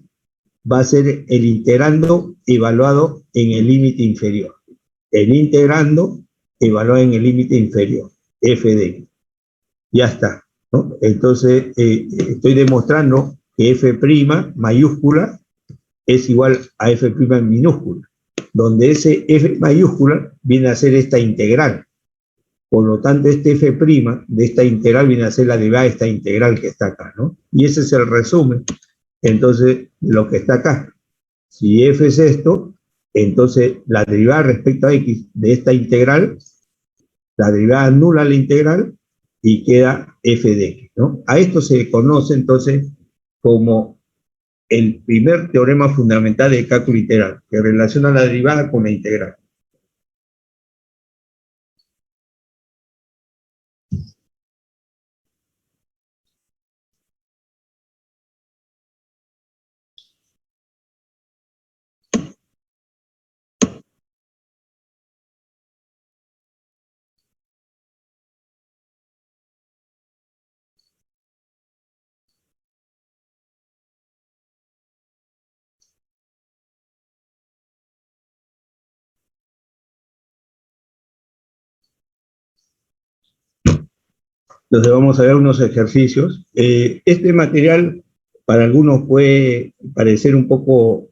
va a ser el integrando evaluado en el límite inferior. El integrando evaluado en el límite inferior, f de x. Ya está, ¿no? Entonces estoy demostrando que f' mayúscula es igual a f' en minúscula, donde ese f mayúscula viene a ser esta integral. Por lo tanto, este f' de esta integral viene a ser la derivada de esta integral que está acá, ¿no? Y ese es el resumen, entonces, de lo que está acá. Si f es esto, entonces la derivada respecto a x de esta integral, la derivada anula la integral y queda f de x, ¿no? A esto se conoce entonces como el primer teorema fundamental del cálculo integral, que relaciona la derivada con la integral. Entonces vamos a ver unos ejercicios. Este material para algunos puede parecer un poco,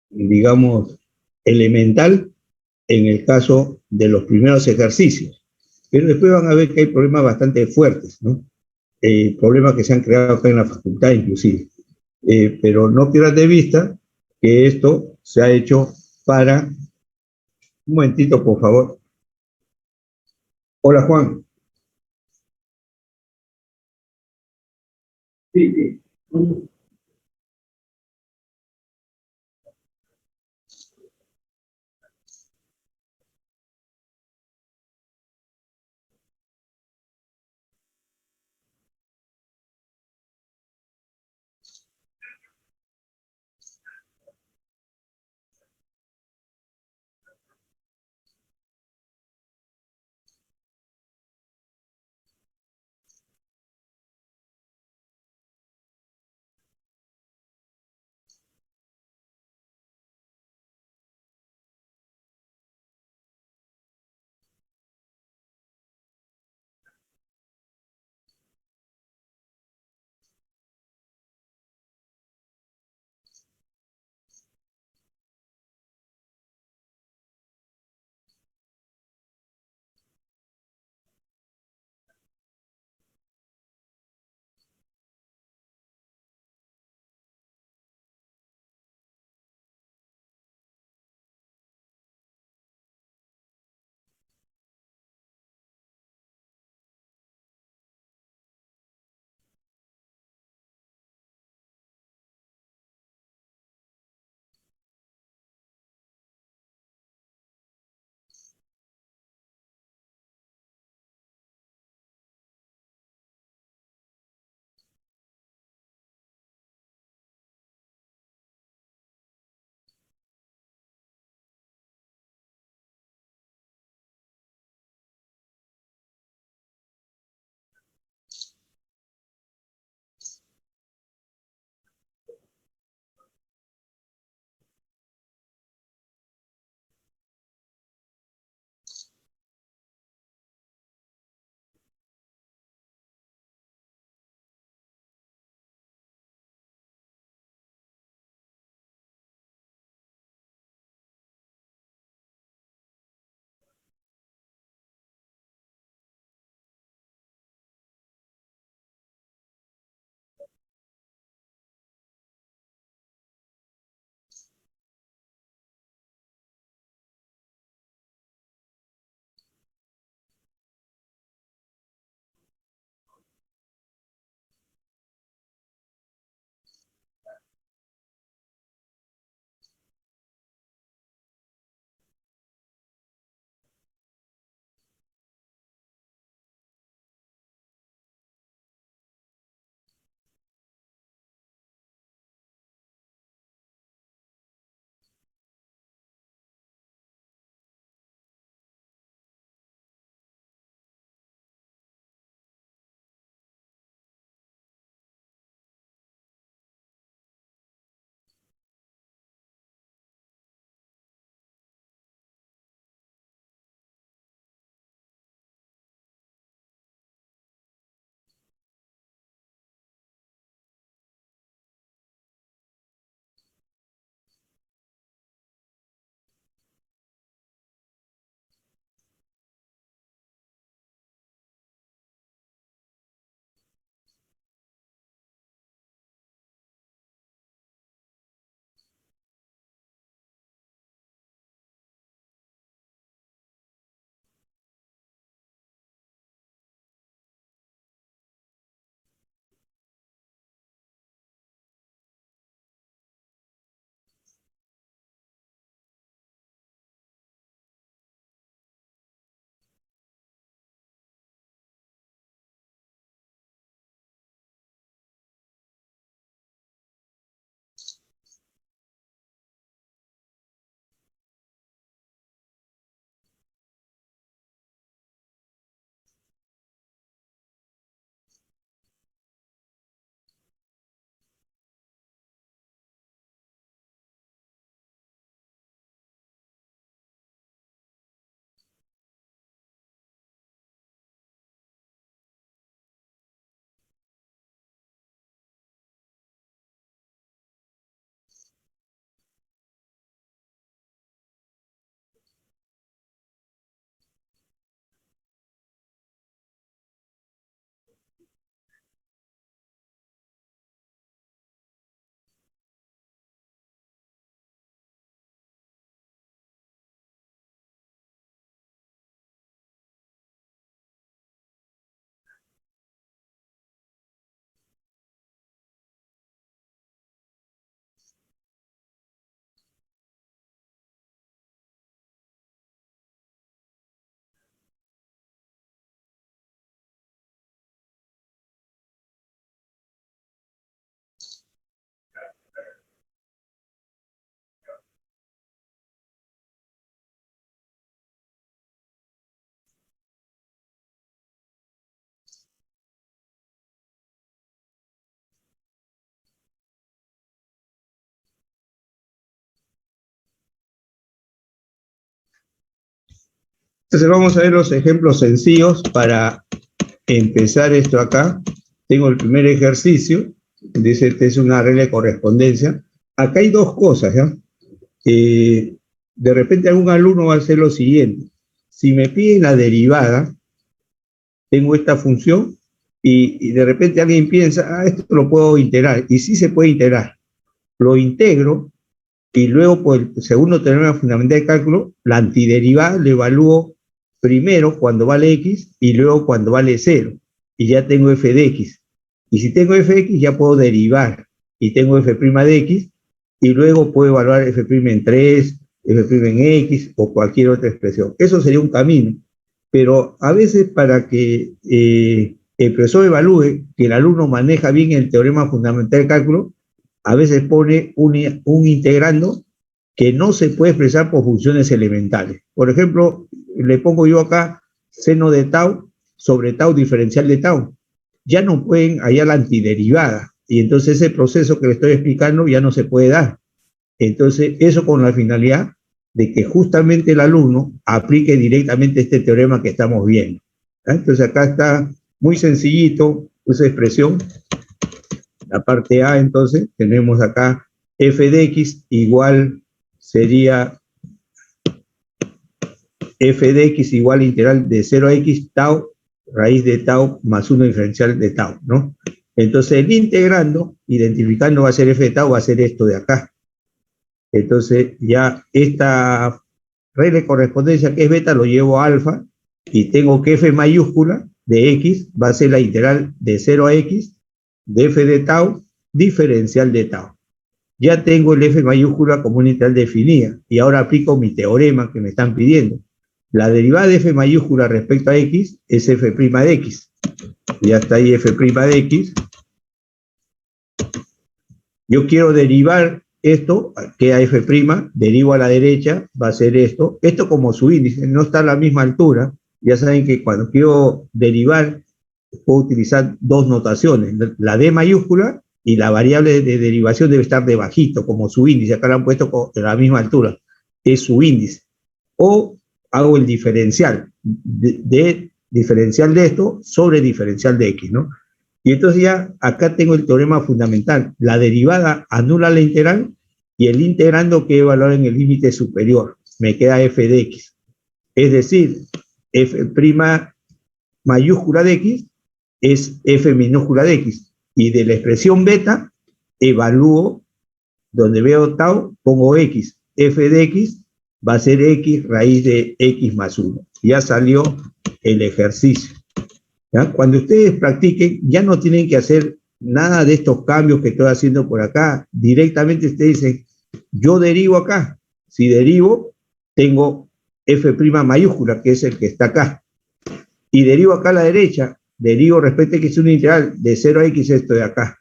digamos, elemental en el caso de los primeros ejercicios, pero después van a ver que hay problemas bastante fuertes, ¿no? Problemas que se han creado acá en la facultad inclusive. Pero no pierdas de vista que esto se ha hecho para... Un momentito, por favor. Hola, Juan. Sí, sí. Entonces vamos a ver los ejemplos sencillos para empezar esto acá. Tengo el primer ejercicio, dice este es una regla de correspondencia. Acá hay dos cosas, ¿ya? De repente algún alumno va a hacer lo siguiente. Si me piden la derivada, tengo esta función y de repente alguien piensa, esto lo puedo integrar. Y sí se puede integrar. Lo integro y luego por el segundo teorema fundamental de cálculo, la antiderivada la evalúo primero cuando vale x y luego cuando vale 0. Y ya tengo f de x. Y si tengo f de x ya puedo derivar. Y tengo f' de x y luego puedo evaluar f' en 3, f' en x o cualquier otra expresión. Eso sería un camino. Pero a veces para que el profesor evalúe que el alumno maneja bien el teorema fundamental de cálculo, a veces pone un integrando que no se puede expresar por funciones elementales. Por ejemplo, le pongo yo acá seno de tau sobre tau diferencial de tau. Ya no pueden hallar la antiderivada. Y entonces ese proceso que le estoy explicando ya no se puede dar. Entonces, eso con la finalidad de que justamente el alumno aplique directamente este teorema que estamos viendo. Entonces acá está muy sencillito esa expresión. La parte A, entonces, tenemos acá f de x igual sería f de x igual integral de 0 a x tau raíz de tau más 1 diferencial de tau, ¿no? Entonces el integrando, identificando va a ser f de tau, va a ser esto de acá. Entonces ya esta regla de correspondencia que es beta lo llevo a alfa y tengo que f mayúscula de x va a ser la integral de 0 a x de f de tau diferencial de tau. Ya tengo el f mayúscula como una integral definida y ahora aplico mi teorema que me están pidiendo. La derivada de f mayúscula respecto a x es f' de x. Ya está ahí f' de x. Yo quiero derivar esto, queda f', derivo a la derecha, va a ser esto. Esto como su índice, no está a la misma altura. Ya saben que cuando quiero derivar, puedo utilizar dos notaciones, la d mayúscula y la variable de derivación debe estar debajito, como su índice. Acá la han puesto a la misma altura, es su índice. O hago el diferencial, de diferencial de esto sobre diferencial de x, ¿no? Y entonces ya acá tengo el teorema fundamental. La derivada anula la integral y el integrando que evaluar en el límite superior. Me queda f de x. Es decir, f' mayúscula de x es f minúscula de x. Y de la expresión beta evalúo, donde veo tau, pongo x. F de x va a ser x raíz de x más 1. Ya salió el ejercicio. ¿Ya? Cuando ustedes practiquen, ya no tienen que hacer nada de estos cambios que estoy haciendo por acá. Directamente ustedes dicen, yo derivo acá. Si derivo, tengo f' mayúscula, que es el que está acá. Y derivo acá a la derecha, derivo respecto a x una integral de 0 a x, esto de acá.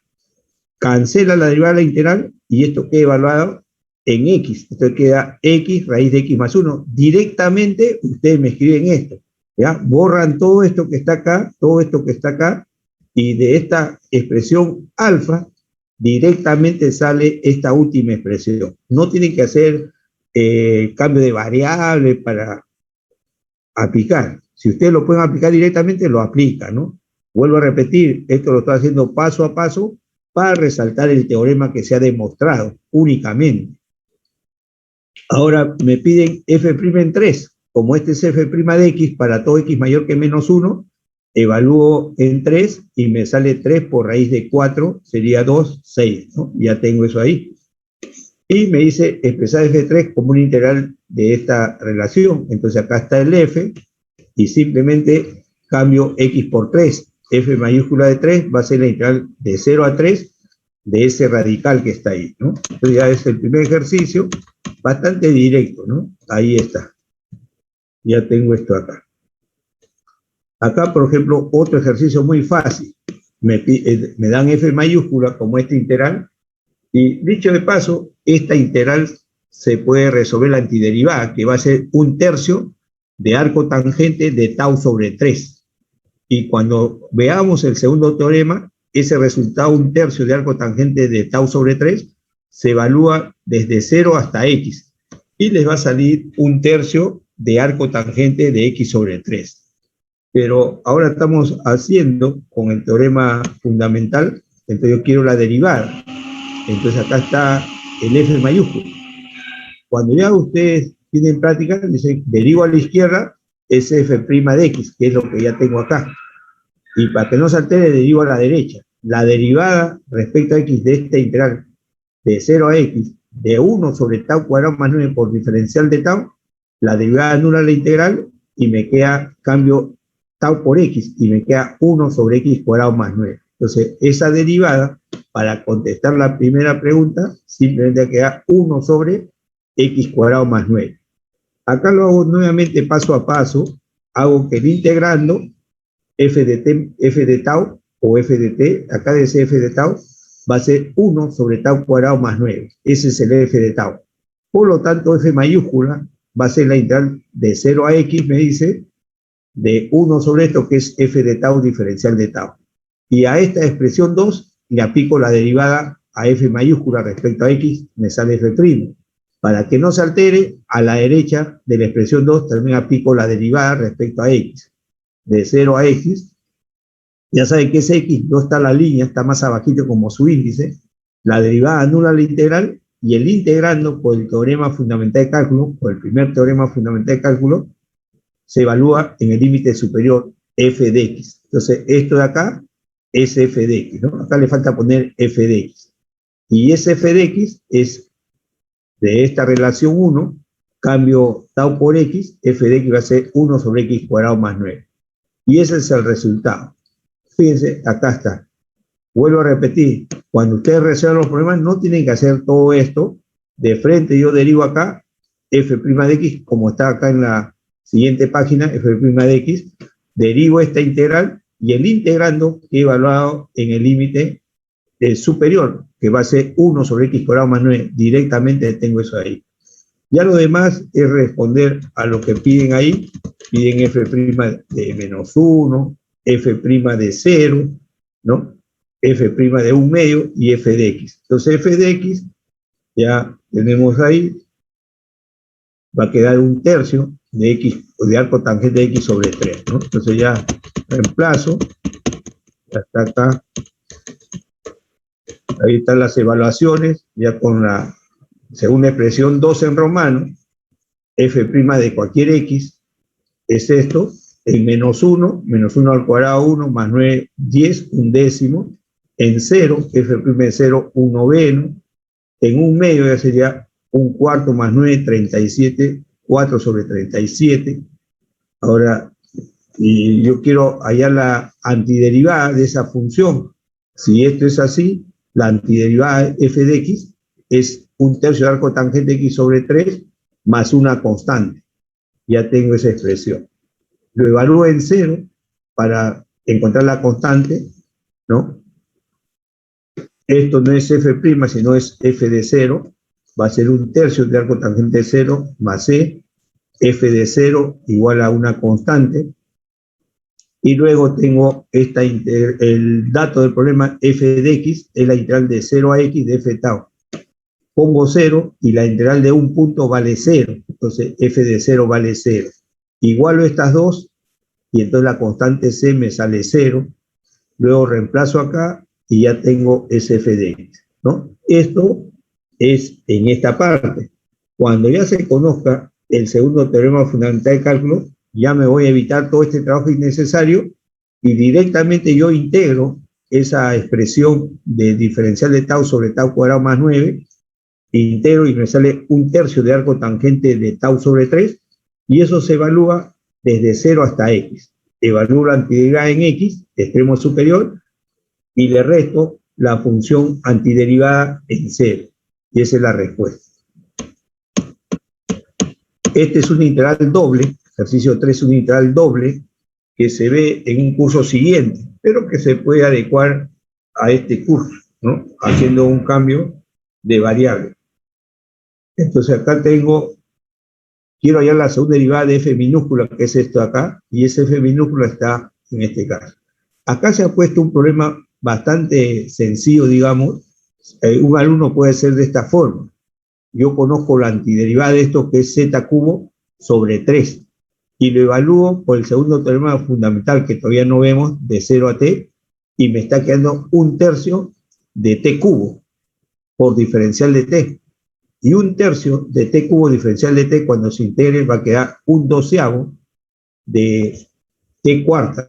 Cancela la derivada de la integral y esto queda evaluado en x. Esto queda x raíz de x más 1. Directamente ustedes me escriben esto. ¿Ya? Borran todo esto que está acá, todo esto que está acá, y de esta expresión alfa directamente sale esta última expresión. No tienen que hacer cambio de variable para aplicar. Si ustedes lo pueden aplicar directamente, lo aplican, ¿no? Vuelvo a repetir, esto lo estoy haciendo paso a paso para resaltar el teorema que se ha demostrado únicamente. Ahora me piden f' en 3. Como este es f' de x para todo x mayor que menos 1, evalúo en 3 y me sale 3 por raíz de 4, sería 2, 6, ¿no? Ya tengo eso ahí. Y me dice expresar f3 como una integral de esta relación. Entonces acá está el f y simplemente cambio x por 3. F mayúscula de 3 va a ser la integral de 0 a 3 de ese radical que está ahí, ¿no? Entonces ya es el primer ejercicio, bastante directo, ¿no? Ahí está. Ya tengo esto acá. Acá, por ejemplo, otro ejercicio muy fácil. Me dan f mayúscula como esta integral. Y dicho de paso, esta integral se puede resolver la antiderivada, que va a ser 1/3 de arco tangente de tau sobre 3. Y cuando veamos el segundo teorema, ese resultado 1/3 de arco tangente de tau sobre 3 se evalúa desde 0 hasta x. Y les va a salir 1/3 de arco tangente de x sobre 3. Pero ahora estamos haciendo con el teorema fundamental, entonces yo quiero la derivada. Entonces acá está el f mayúsculo. Cuando ya ustedes tienen práctica, dicen derivo a la izquierda, es f' de x, que es lo que ya tengo acá. Y para que no se altere, derivo a la derecha. La derivada respecto a x de esta integral de 0 a x, de 1 sobre tau cuadrado más 9 por diferencial de tau, la derivada anula la integral y me queda, cambio tau por x, y me queda 1 sobre x cuadrado más 9. Entonces, esa derivada, para contestar la primera pregunta, simplemente queda 1 sobre x cuadrado más 9. Acá lo hago nuevamente paso a paso, hago que el integrando f de tau o f de t, acá de ese f de tau, va a ser 1 sobre tau cuadrado más 9. Ese es el f de tau. Por lo tanto, f mayúscula va a ser la integral de 0 a x, me dice, de 1 sobre esto, que es f de tau diferencial de tau. Y a esta expresión 2 le aplico la derivada a f mayúscula respecto a x, me sale f'. Para que no se altere, a la derecha de la expresión 2 también aplico la derivada respecto a x. De 0 a x, ya saben que ese x no está en la línea, está más abajito como su índice. La derivada anula la integral y el integrando por el teorema fundamental de cálculo, por el primer teorema fundamental de cálculo, se evalúa en el límite superior f de x. Entonces, esto de acá es f de x, ¿no? Acá le falta poner f de x. Y ese f de x es de esta relación 1, cambio tau por x, f de x va a ser 1 sobre x cuadrado más 9. Y ese es el resultado. Fíjense, acá está. Vuelvo a repetir, cuando ustedes resuelvan los problemas, no tienen que hacer todo esto. De frente yo derivo acá, f' de x, como está acá en la siguiente página, f' de x, derivo esta integral y el integrando que he evaluado en el límite superior, que va a ser 1 sobre x cuadrado más 9, directamente tengo eso ahí. Ya lo demás es responder a lo que piden ahí, piden f' de menos 1, f' de 0, ¿no? F' de 1 medio y f de x. Entonces f de x, ya tenemos ahí, va a quedar 1/3 de x, de arco tangente de x sobre 3, ¿no? Entonces ya reemplazo, ya está acá. Ahí están las evaluaciones, ya con la segunda expresión 2 en romano, f' de cualquier x, es esto, en menos 1 al cuadrado 1, más 9, 10, un décimo, en 0, f' de 0, un noveno, en 1 medio ya sería 1/4 más 9, 37, 4 sobre 37. Ahora, y yo quiero hallar la antiderivada de esa función. Si esto es así, la antiderivada f de x es 1/3 de arco tangente x sobre 3 más una constante. Ya tengo esa expresión. Lo evalúo en 0 para encontrar la constante, ¿no? Esto no es f', sino es f de 0. Va a ser 1/3 de arco tangente de 0 más c, f de 0 igual a una constante. Y luego tengo el dato del problema f de x, es la integral de 0 a x de f tau. Pongo 0 y la integral de un punto vale 0. Entonces f de 0 vale 0. Igualo estas dos y entonces la constante c me sale 0. Luego reemplazo acá y ya tengo ese f de x, ¿no? Esto es en esta parte. Cuando ya se conozca el segundo teorema fundamental de cálculo, ya me voy a evitar todo este trabajo innecesario y directamente yo integro esa expresión de diferencial de tau sobre tau cuadrado más 9, integro y me sale 1/3 de arco tangente de tau sobre 3, y eso se evalúa desde 0 hasta x. Evalúo la antiderivada en x, extremo superior, y le resto la función antiderivada en 0. Y esa es la respuesta. Este es un integral doble, ejercicio 3 es un integral doble, que se ve en un curso siguiente, pero que se puede adecuar a este curso, ¿no? Haciendo un cambio de variable. Entonces acá quiero hallar la segunda derivada de f minúscula, que es esto acá, y ese f minúscula está en este caso. Acá se ha puesto un problema bastante sencillo, digamos. Un alumno puede hacer de esta forma. Yo conozco la antiderivada de esto, que es z cubo sobre 3. Y lo evalúo por el segundo teorema fundamental que todavía no vemos, de 0 a t, y me está quedando 1/3 de t cubo por diferencial de t. Y 1/3 de t cubo diferencial de t, cuando se integre, va a quedar 1/12 de t cuarta,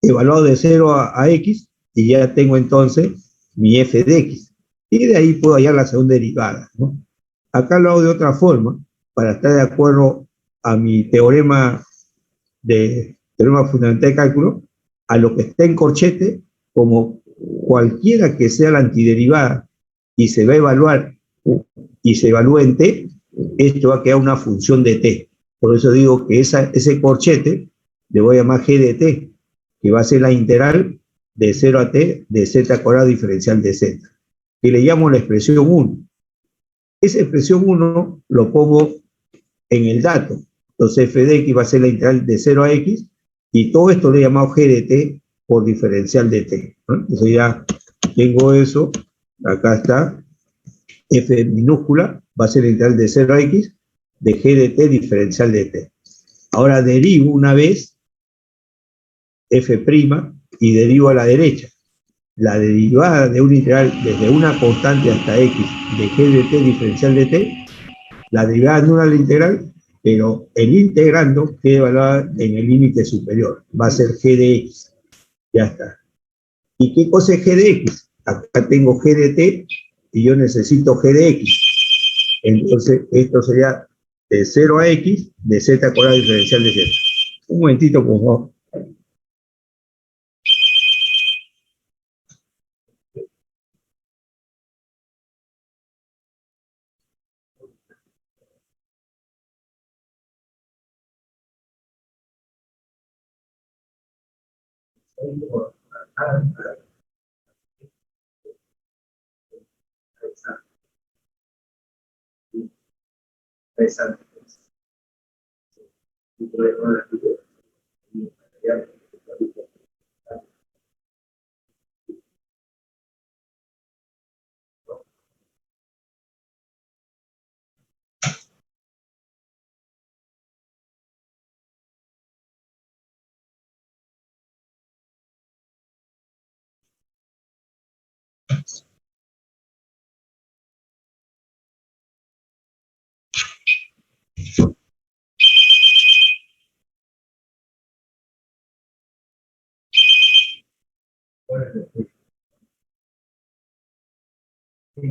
evaluado de 0 a x, y ya tengo entonces mi f de x. Y de ahí puedo hallar la segunda derivada, ¿no? Acá lo hago de otra forma, para estar de acuerdo a mi teorema fundamental de cálculo, a lo que está en corchete, como cualquiera que sea la antiderivada y se va a evaluar y se evalúa en t, esto va a quedar una función de t. Por eso digo que ese corchete le voy a llamar g de t, que va a ser la integral de 0 a t de z cuadrado diferencial de z, que le llamo la expresión 1. Esa expresión 1 lo pongo en el dato. Entonces f de x va a ser la integral de 0 a x, y todo esto lo he llamado g de t por diferencial de t, ¿no? Entonces ya tengo eso, acá está, f minúscula va a ser la integral de 0 a x de g de t diferencial de t. Ahora derivo una vez f' y derivo a la derecha. La derivada de una integral desde una constante hasta x de g de t diferencial de t, la derivada no es la integral, pero el integrando queda evaluada en el límite superior. Va a ser g de x. Ya está. ¿Y qué cosa es g de x? Acá tengo g de t y yo necesito g de x. Entonces, esto sería de 0 a x de z cuadrado diferencial de z. Un momentito, por favor.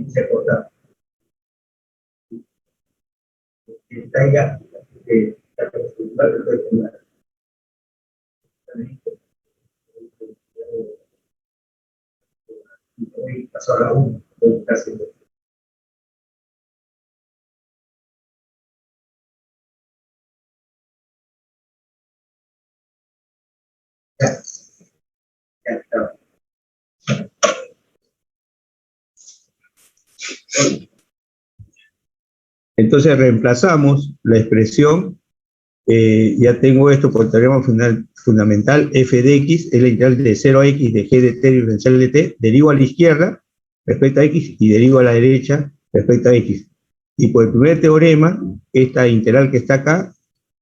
Se corta. Está ya. Pasó a la 1, casi. Ya, ya está. Entonces reemplazamos la expresión, ya tengo esto por el teorema fundamental, f de x es la integral de 0 a x de g de t diferencial de t, derivo a la izquierda respecto a x y derivo a la derecha respecto a x. Y por el primer teorema, esta integral que está acá,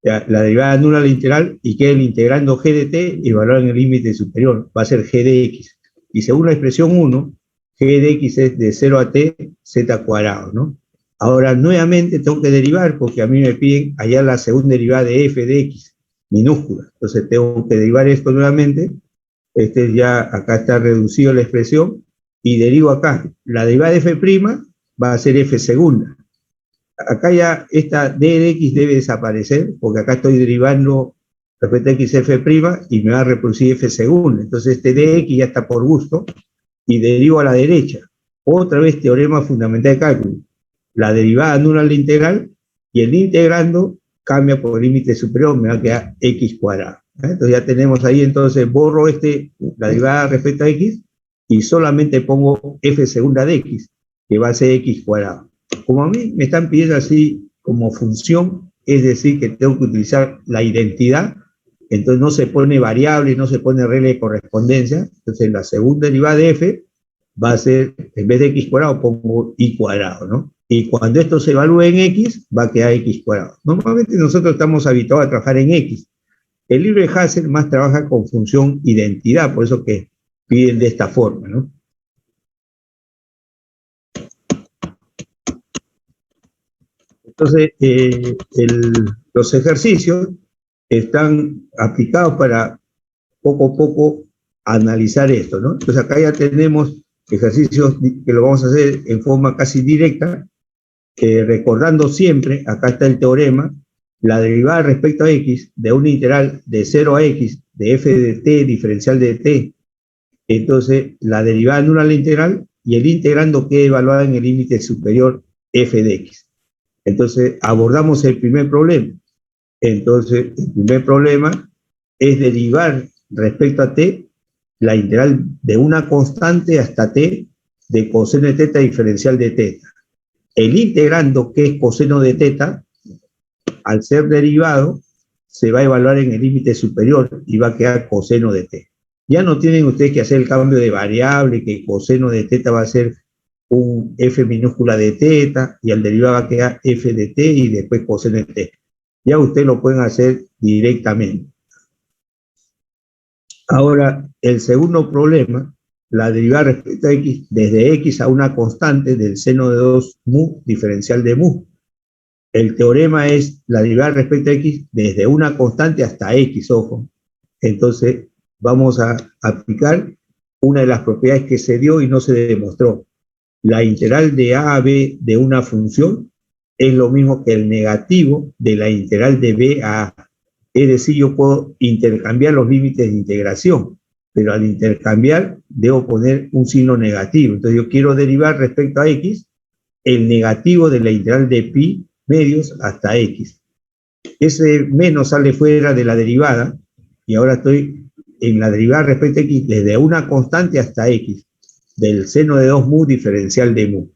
la derivada anula la integral y queda integrando g de t y evaluar en el límite superior, va a ser g de x. Y según la expresión 1, g de x es de 0 a t z cuadrado, ¿no? Ahora, nuevamente tengo que derivar, porque a mí me piden hallar la segunda derivada de f de x, minúscula. Entonces tengo que derivar esto nuevamente. Ya, acá está reducido la expresión, y derivo acá. La derivada de f' va a ser f segunda. Acá ya esta d de x debe desaparecer, porque acá estoy derivando respecto a x f' y me va a reproducir f segunda. Entonces este d de x ya está por gusto, y derivo a la derecha. Otra vez teorema fundamental de cálculo. La derivada anula la integral, y el integrando cambia por el límite superior, me va a quedar x cuadrado. Entonces ya tenemos ahí, entonces borro la derivada respecto a x, y solamente pongo f segunda de x, que va a ser x cuadrado. Como a mí me están pidiendo así como función, es decir, que tengo que utilizar la identidad, entonces no se pone variable, no se pone regla de correspondencia. Entonces la segunda derivada de f va a ser, en vez de x cuadrado, pongo y cuadrado, ¿no? Y cuando esto se evalúe en X, va a quedar X cuadrado. Normalmente nosotros estamos habituados a trabajar en X. El libro de Hassel más trabaja con función identidad, por eso que piden de esta forma, ¿no? Entonces, los ejercicios están aplicados para poco a poco analizar esto, ¿no? Entonces, acá ya tenemos ejercicios que lo vamos a hacer en forma casi directa, recordando siempre, acá está el teorema, la derivada respecto a x de una integral de 0 a x de f de t diferencial de t. Entonces, la derivada anula la integral y el integrando queda evaluada en el límite superior f de x. Entonces, abordamos el primer problema. Entonces, el primer problema es derivar respecto a t la integral de una constante hasta t de coseno de teta diferencial de teta. El integrando, que es coseno de teta, al ser derivado, se va a evaluar en el límite superior y va a quedar coseno de t. Ya no tienen ustedes que hacer el cambio de variable, que coseno de teta va a ser un f minúscula de teta, y al derivado va a quedar f de t y después coseno de t. Ya ustedes lo pueden hacer directamente. Ahora, el segundo problema, la derivada respecto a x, desde x a una constante del seno de 2 mu diferencial de mu. El teorema es la derivada respecto a x desde una constante hasta x, ojo. Entonces, vamos a aplicar una de las propiedades que se dio y no se demostró. La integral de a a b de una función es lo mismo que el negativo de la integral de b a a. Es decir, yo puedo intercambiar los límites de integración, pero al intercambiar debo poner un signo negativo. Entonces yo quiero derivar respecto a x el negativo de la integral de pi medios hasta x. Ese menos sale fuera de la derivada y ahora estoy en la derivada respecto a x desde una constante hasta x del seno de 2 mu diferencial de mu.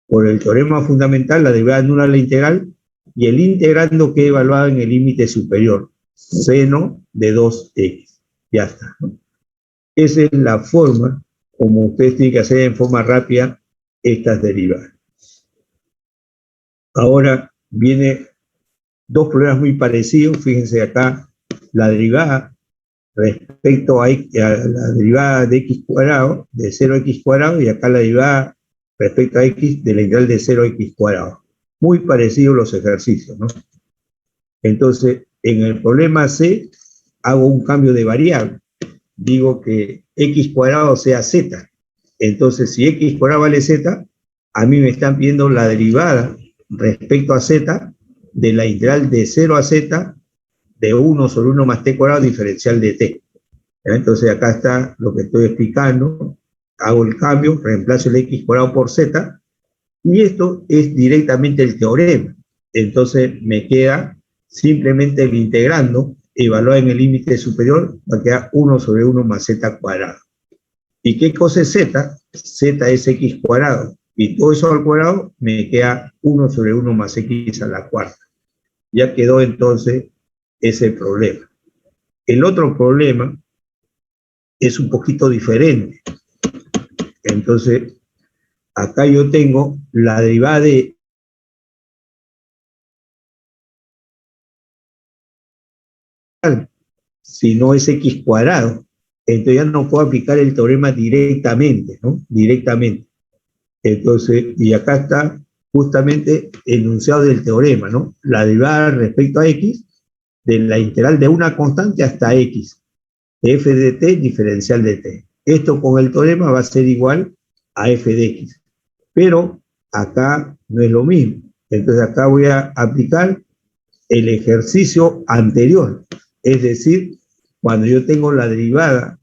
Por el teorema fundamental, la derivada anula la integral y el integrando queda evaluado en el límite superior, seno de 2x. Ya está, ¿no? Esa es la forma como ustedes tienen que hacer en forma rápida estas derivadas. Ahora viene dos problemas muy parecidos. Fíjense acá, la derivada respecto a la derivada de x cuadrado, de 0x cuadrado, y acá la derivada respecto a x de la integral de 0x cuadrado. Muy parecidos los ejercicios, ¿no? Entonces, en el problema C, hago un cambio de variable. Digo que x cuadrado sea z. Entonces, si x cuadrado vale z, a mí me están pidiendo la derivada respecto a z de la integral de 0 a z de 1 sobre 1 más t cuadrado diferencial de t. Entonces, acá está lo que estoy explicando. Hago el cambio, reemplazo el x cuadrado por z, y esto es directamente el teorema. Entonces, me queda simplemente el integrando, evaluado en el límite superior, va a quedar 1 sobre 1 más z cuadrado. ¿Y qué cosa es z? Z es x cuadrado. Y todo eso al cuadrado me queda 1 sobre 1 más x a la cuarta. Ya quedó entonces ese problema. El otro problema es un poquito diferente. Entonces, acá yo tengo la derivada de si no es x cuadrado. Entonces ya no puedo aplicar el teorema directamente, ¿no? Directamente. Entonces, y acá está justamente el enunciado del teorema, ¿no? La derivada respecto a x de la integral de una constante hasta x, f de t diferencial de t. Esto con el teorema va a ser igual a f de x. Pero acá no es lo mismo. Entonces acá voy a aplicar el ejercicio anterior. Es decir, cuando yo tengo la derivada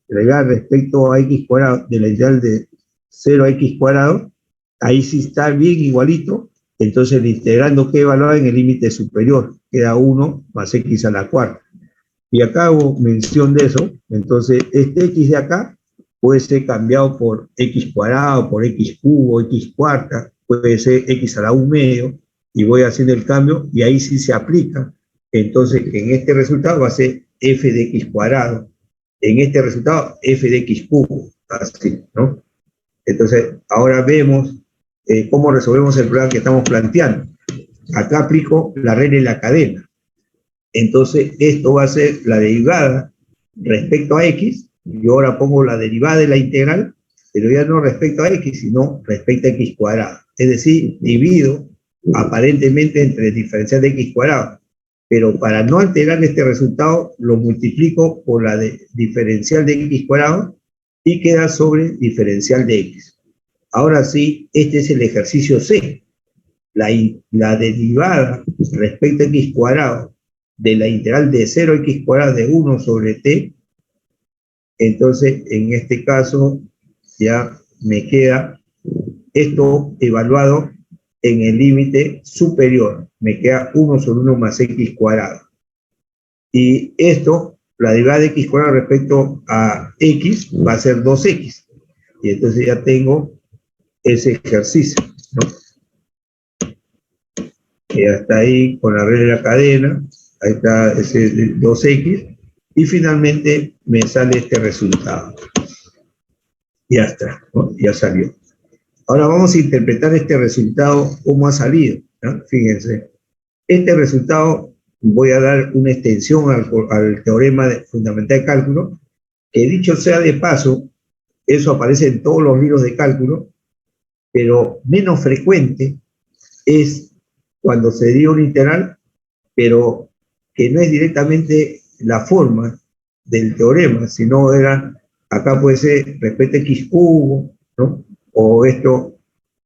respecto a x cuadrado de la integral de 0 a x cuadrado, ahí sí está bien igualito. Entonces el integrando queda evaluado en el límite superior, queda 1 más x a la cuarta. Y acá hago mención de eso. Entonces este x de acá puede ser cambiado por x cuadrado, por x cubo, x cuarta, puede ser x a la 1 medio, y voy haciendo el cambio, y ahí sí se aplica. Entonces, en este resultado va a ser f de x cuadrado, en este resultado f de x cubo, así, ¿no? Entonces, ahora vemos cómo resolvemos el problema que estamos planteando. Acá aplico la regla de la cadena. Entonces, esto va a ser la derivada respecto a x. Yo ahora pongo la derivada de la integral, pero ya no respecto a x, sino respecto a x cuadrado. Es decir, divido aparentemente entre el diferencial de x cuadrado. Pero para no alterar este resultado, lo multiplico por la diferencial de x cuadrado y queda sobre diferencial de x. Ahora sí, este es el ejercicio C. La derivada respecto a x cuadrado de la integral de 0 a x cuadrado de 1 sobre t. Entonces, en este caso, ya me queda esto evaluado en el límite superior. Me queda 1 sobre 1 más x cuadrado. Y esto, la derivada de x cuadrado respecto a x, va a ser 2x. Y entonces ya tengo ese ejercicio, ¿no? Y hasta ahí, con la regla de la cadena, ahí está ese 2x, y finalmente me sale este resultado. Ya está, ¿no? Ya salió. Ahora vamos a interpretar este resultado, cómo ha salido, ¿no? Fíjense, este resultado voy a dar una extensión al teorema fundamental de cálculo, que dicho sea de paso, eso aparece en todos los libros de cálculo, pero menos frecuente es cuando se dio un integral, pero que no es directamente la forma del teorema, sino era, acá puede ser respecto a x cubo, ¿no? O esto,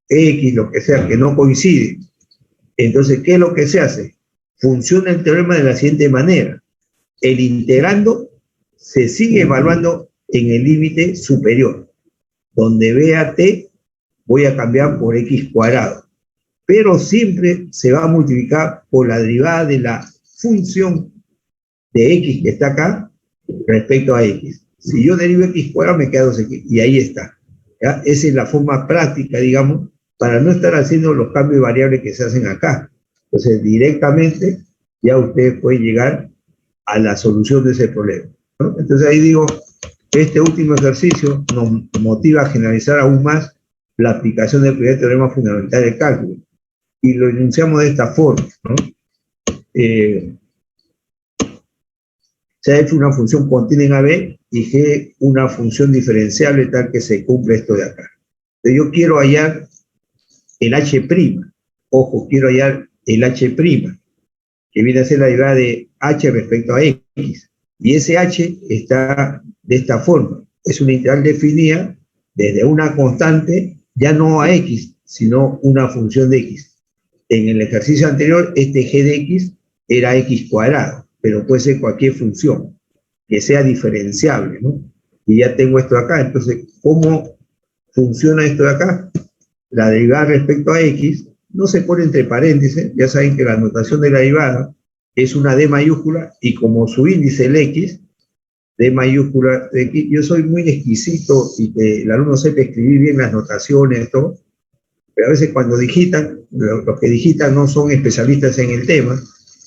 x, lo que sea, que no coincide. Entonces, ¿qué es lo que se hace? Funciona el teorema de la siguiente manera. El integrando se sigue evaluando en el límite superior. Donde vea t, voy a cambiar por x cuadrado. Pero siempre se va a multiplicar por la derivada de la función de x que está acá respecto a x. Si yo derivo x cuadrado, me queda 2x, y ahí está. ¿Ya? Esa es la forma práctica, digamos, para no estar haciendo los cambios de variables que se hacen acá. Entonces, directamente, ya usted puede llegar a la solución de ese problema, ¿no? Entonces, ahí digo, este último ejercicio nos motiva a generalizar aún más la aplicación del primer teorema fundamental del cálculo. Y lo enunciamos de esta forma, ¿no? Sea f una función contenida en AB y g una función diferenciable tal que se cumple esto de acá. Entonces yo quiero hallar el h'. Ojo, quiero hallar el h', que viene a ser la derivada de h respecto a x. Y ese h está de esta forma. Es una integral definida desde una constante, ya no a x, sino una función de x. En el ejercicio anterior, este g de x era x cuadrado, pero puede ser cualquier función que sea diferenciable, ¿no? Y ya tengo esto acá. Entonces, ¿cómo funciona esto de acá? La derivada respecto a x no se pone entre paréntesis. Ya saben que la notación de la derivada es una d mayúscula, y como su índice el x, d mayúscula de x, yo soy muy exquisito y que el alumno sepa escribir bien las notaciones, todo, pero a veces cuando digitan, los que digitan no son especialistas en el tema,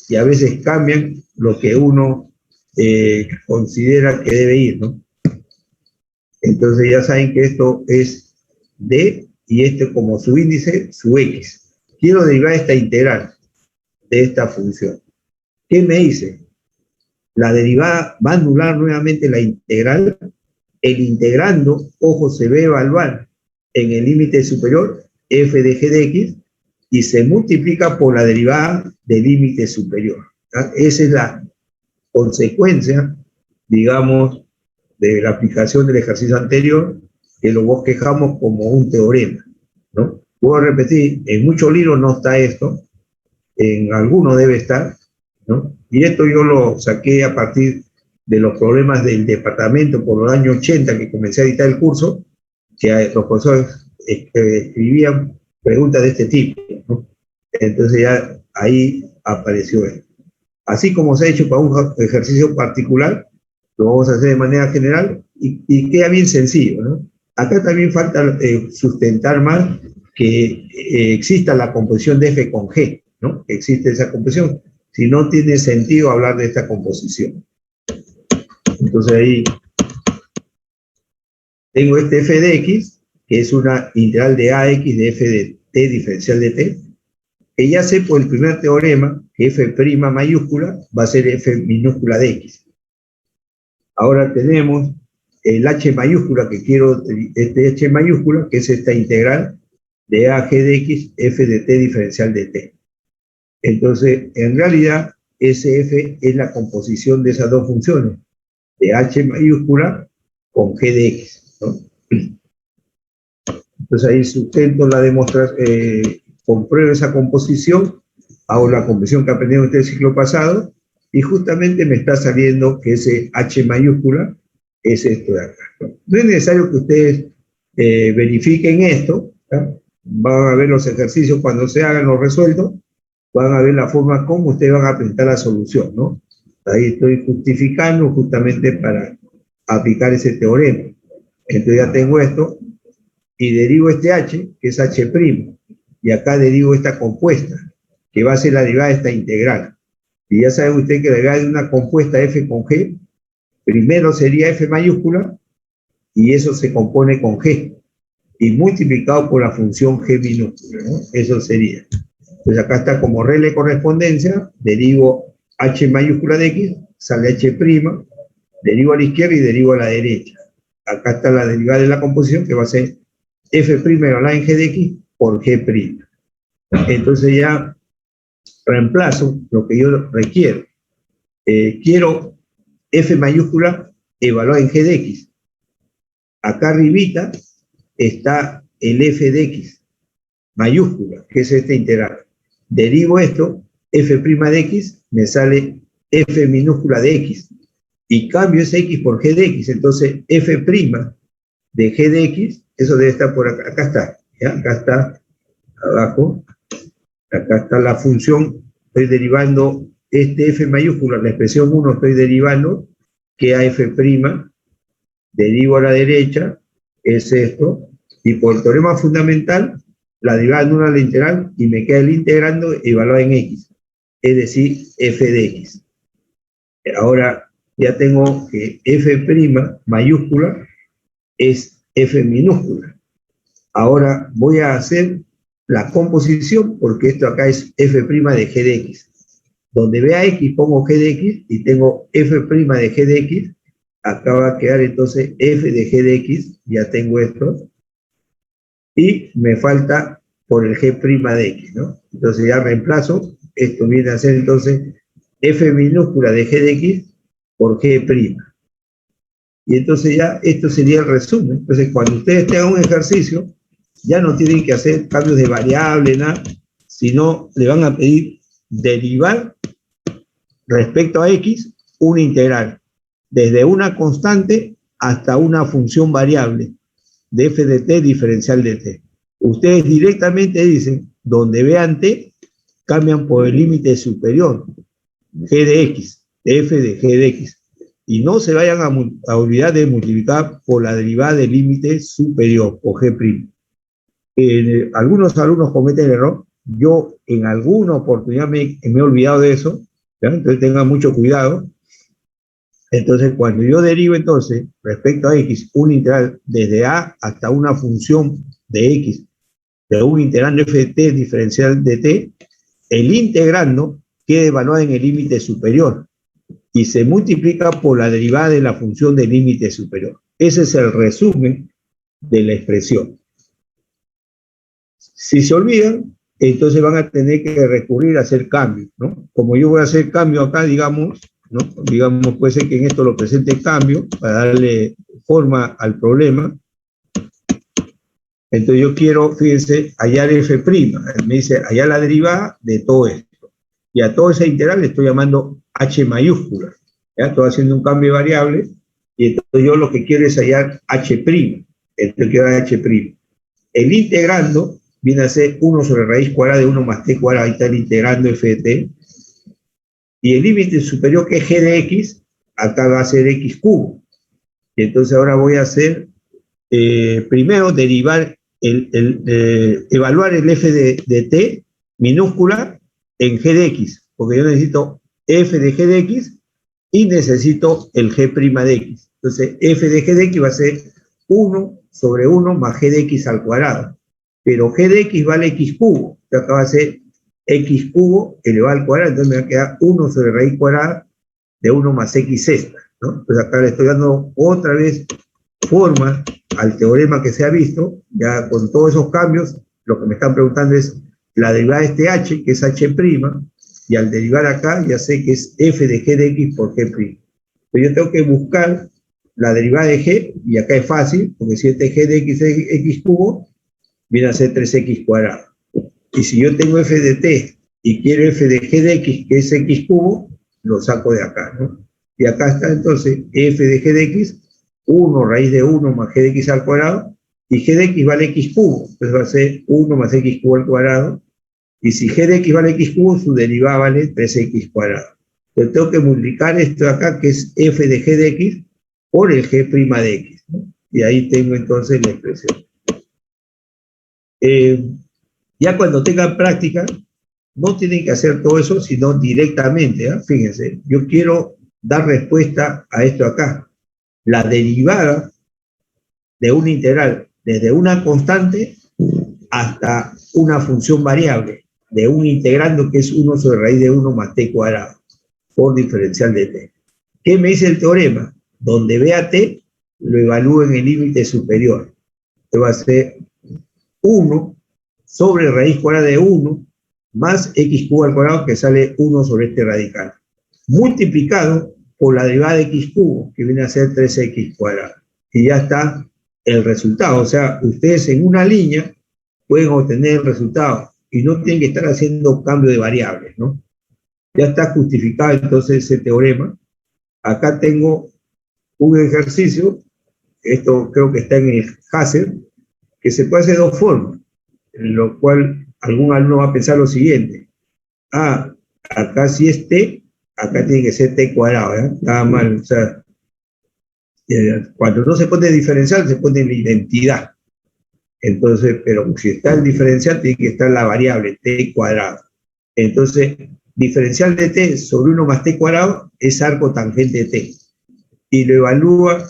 y a veces cambian lo que uno considera que debe ir, ¿no? Entonces ya saben que esto es d, y este como su índice, su x. Quiero derivar esta integral de esta función. ¿Qué me dice? La derivada va a anular nuevamente la integral. El integrando, ojo, se va a evaluar en el límite superior, f de g de x, y se multiplica por la derivada del límite superior. ¿Ah? Esa es la consecuencia, digamos, de la aplicación del ejercicio anterior, que lo bosquejamos como un teorema, ¿no? Puedo repetir, en muchos libros no está esto, en algunos debe estar, ¿no? Y esto yo lo saqué a partir de los problemas del departamento por los años 80, que comencé a editar el curso, que los profesores escribían preguntas de este tipo, ¿no? Entonces ya ahí apareció esto. Así como se ha hecho para un ejercicio particular, lo vamos a hacer de manera general y queda bien sencillo, ¿no? Acá también falta sustentar más que exista la composición de f con g, ¿no? Que existe esa composición. Si no tiene sentido hablar de esta composición. Entonces ahí tengo este f de x, que es una integral de ax de f t diferencial de t, que ya sé por el primer teorema que f' mayúscula va a ser f minúscula de x. Ahora tenemos el h mayúscula que quiero, este h mayúscula, que es esta integral de a g de x, f de t diferencial de t. Entonces, en realidad, SF es la composición de esas dos funciones, de h mayúscula con g de x, ¿no? Entonces ahí sustento la demostración, compruebo esa composición, hago la composición que aprendieron ustedes el ciclo pasado, y justamente me está saliendo que ese h mayúscula es esto de acá, ¿no? No es necesario que ustedes verifiquen esto, ¿no? Van a ver los ejercicios cuando se hagan los resueltos, van a ver la forma como ustedes van a presentar la solución, ¿no? Ahí estoy justificando justamente para aplicar ese teorema. Entonces ya tengo esto, y derivo este h, que es h', y acá derivo esta compuesta, que va a ser la derivada de esta integral. Y ya saben ustedes que la derivada de una compuesta f con g, primero sería f mayúscula, y eso se compone con g, y multiplicado por la función g minúscula, ¿no? Eso sería. Pues acá está como regla de correspondencia, derivo h mayúscula de x, sale h', derivo a la izquierda y derivo a la derecha. Acá está la derivada de la composición, que va a ser f' igual en g de x por g'. Entonces ya reemplazo lo que yo requiero. Quiero f mayúscula evaluada en g de x. Acá arribita está el f de x mayúscula, que es esta integral. Derivo esto, f' de x, me sale f minúscula de x, y cambio ese x por g de x, entonces f' de g de x, eso debe estar por acá, acá está, ¿ya? Acá está, abajo, acá está la función, estoy derivando este f mayúscula, la expresión 1 estoy derivando, que a f', derivo a la derecha, es esto, y por el teorema fundamental, la derivada de una a la integral, y me queda el integrando evaluado en x, es decir, f de x. Ahora ya tengo que f' mayúscula es f minúscula. Ahora voy a hacer la composición, porque esto acá es f' de g de x. Donde vea x pongo g de x, y tengo f' de g de x, acá va a quedar entonces f de g de x, ya tengo esto, y me falta por el g' de x, ¿no? Entonces ya reemplazo, esto viene a ser entonces f minúscula de g de x por g'. Y entonces ya esto sería el resumen. Entonces cuando ustedes tengan un ejercicio, ya no tienen que hacer cambios de variable, nada, sino le van a pedir derivar respecto a x una integral, desde una constante hasta una función variable de f de t diferencial de t. Ustedes directamente dicen, donde vean t, cambian por el límite superior, g de x, de f de g de x. Y no se vayan a olvidar de multiplicar por la derivada del límite superior, o g'. Algunos alumnos cometen el error, yo en alguna oportunidad me he olvidado de eso, ¿ya? Entonces tengan mucho cuidado. Entonces, cuando yo derivo entonces, respecto a x, una integral desde a hasta una función de x, de un integrando f de t diferencial de t, el integrando queda evaluado en el límite superior y se multiplica por la derivada de la función del límite superior. Ese es el resumen de la expresión. Si se olvidan, entonces van a tener que recurrir a hacer cambios, ¿no? Como yo voy a hacer cambio acá, digamos, ¿no? Digamos, puede ser que en esto lo presente cambio para darle forma al problema. Entonces yo quiero, fíjense, hallar f'. Me dice hallar la derivada de todo esto. Y a toda esa integral le estoy llamando h mayúscula. ¿Ya? Estoy haciendo un cambio de variable. Y entonces yo lo que quiero es hallar h'. Esto quiero h'. El integrando viene a ser 1 sobre raíz cuadrada de 1 más t cuadrada. Ahí está el integrando f de t. Y el límite superior, que es g de x, acá va a ser x cubo. Y entonces ahora voy a hacer, primero, derivar, evaluar el f de t minúscula en g de x, porque yo necesito f de g de x y necesito el g' de x. Entonces, f de g de x va a ser 1 sobre 1 más g de x al cuadrado. pero g de x vale x cubo. Entonces acá va a ser x cubo elevado al cuadrado, entonces me va a quedar 1 sobre raíz cuadrada de 1 más x sexta, ¿no? Entonces acá le estoy dando otra vez forma al teorema que se ha visto, ya con todos esos cambios, lo que me están preguntando es la derivada de este h, que es h', y al derivar acá ya sé que es f de g de x por g'. Pero yo tengo que buscar la derivada de g, y acá es fácil, porque si este g de x es x cubo, viene a ser 3x cuadrado. Y si yo tengo f de t y quiero f de g de x, que es x cubo, lo saco de acá, ¿no? Y acá está entonces f de g de x, 1 raíz de 1 más g de x al cuadrado, y g de x vale x cubo, entonces va a ser 1 más x cubo al cuadrado, y si g de x vale x cubo, su derivada vale 3x cuadrado. Entonces tengo que multiplicar esto de acá, que es f de g de x, por el g' de x, ¿no? Y ahí tengo entonces la expresión. Ya cuando tengan práctica, no tienen que hacer todo eso, sino directamente, ¿eh? Fíjense, yo quiero dar respuesta a esto acá. La derivada de una integral desde una constante hasta una función variable de un integrando que es 1 sobre raíz de 1 más t cuadrado por diferencial de t. ¿Qué me dice el teorema? Donde vea t, lo evalúo en el límite superior. Esto va a ser 1 sobre raíz cuadrada de 1 más x cubo al cuadrado, que sale 1 sobre este radical, multiplicado por la derivada de x cubo, que viene a ser 3x cuadrado. Y ya está el resultado. O sea, ustedes en una línea pueden obtener el resultado y no tienen que estar haciendo cambio de variables, ¿no? Ya está justificado entonces ese teorema. Acá tengo un ejercicio, esto creo que está en el Hazel, que se puede hacer de dos formas, en lo cual algún alumno va a pensar lo siguiente: acá si es t, acá tiene que ser t cuadrado, ¿eh? Nada mal, o sea, cuando no se pone diferencial, se pone la identidad. Entonces, pero si está el diferencial, tiene que estar la variable t cuadrado. Entonces, diferencial de t sobre 1 más t cuadrado es arco tangente t. Y lo evalúa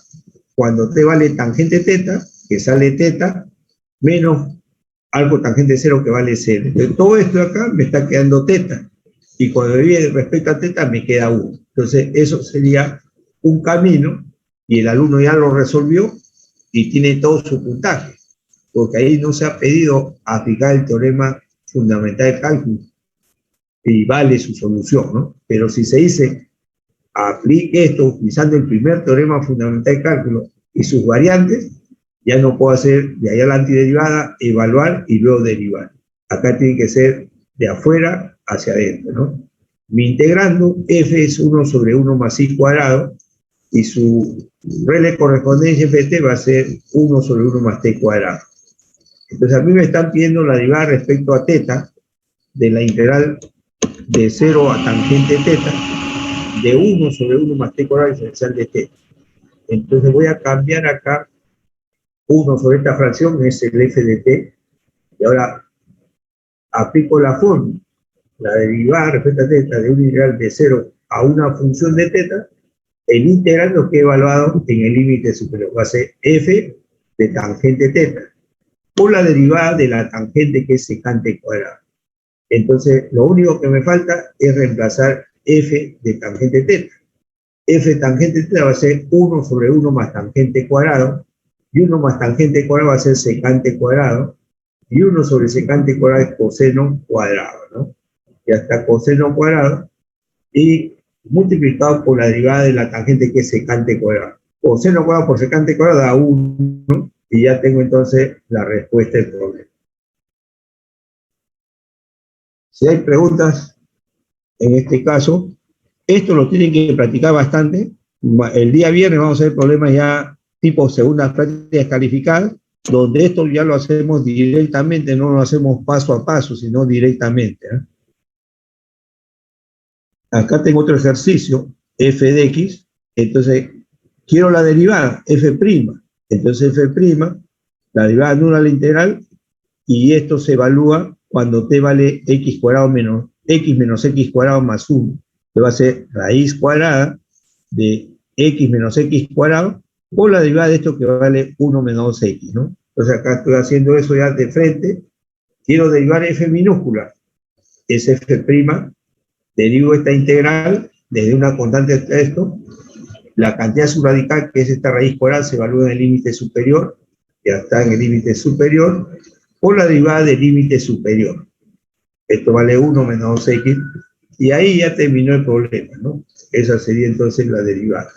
cuando t vale tangente teta, que sale teta, menos arco tangente 0, que vale 0. Entonces, todo esto de acá me está quedando teta. Y cuando viene respecto a teta, me queda 1. Entonces, eso sería un camino, y el alumno ya lo resolvió y tiene todo su puntaje, porque ahí no se ha pedido aplicar el teorema fundamental de cálculo y vale su solución, ¿no? Pero si se dice aplique esto utilizando el primer teorema fundamental de cálculo y sus variantes, ya no puedo hacer de allá la antiderivada, evaluar y luego derivar. Acá tiene que ser de afuera hacia adentro, ¿no? Mi integrando, f es 1 sobre 1 más i cuadrado, y su regla de correspondencia ft va a ser 1 sobre 1 más t cuadrado. Entonces a mí me están pidiendo la derivada respecto a teta de la integral de 0 a tangente teta de 1 sobre 1 más t cuadrado diferencial de teta. Entonces voy a cambiar acá 1 sobre esta fracción, es el f de t, y ahora aplico la fórmula, la derivada respecto a teta de una integral de 0 a una función de teta. El integral lo que he evaluado en el límite superior va a ser f de tangente teta por la derivada de la tangente, que es secante cuadrado. Entonces, lo único que me falta es reemplazar f de tangente teta. F de tangente teta va a ser 1 sobre 1 más tangente cuadrado, y 1 más tangente cuadrado va a ser secante cuadrado, y 1 sobre secante cuadrado es coseno cuadrado, ¿no? Ya está coseno cuadrado, y multiplicado por la derivada de la tangente, que es secante cuadrado. Coseno cuadrado por secante cuadrado da 1, y ya tengo entonces la respuesta del problema. Si hay preguntas en este caso, esto lo tienen que practicar bastante. El día viernes vamos a hacer problemas ya tipo segundas prácticas calificadas, donde esto ya lo hacemos directamente, no lo hacemos paso a paso, sino directamente, ¿eh? Acá tengo otro ejercicio, f de x, entonces quiero la derivada, f', entonces f', la derivada nula a la integral, y esto se evalúa cuando t vale x cuadrado menos x cuadrado más 1, que va a ser raíz cuadrada de x menos x cuadrado por la derivada de esto, que vale 1 menos x, ¿no? Entonces acá estoy haciendo eso ya de frente. Quiero derivar f minúscula, es f', derivo esta integral desde una constante hasta esto. La cantidad subradical, que es esta raíz cuadrada, se evalúa en el límite superior, ya está en el límite superior, por la derivada del límite superior. Esto vale 1 menos 2x, y ahí ya terminó el problema, ¿no? Esa sería entonces la derivada.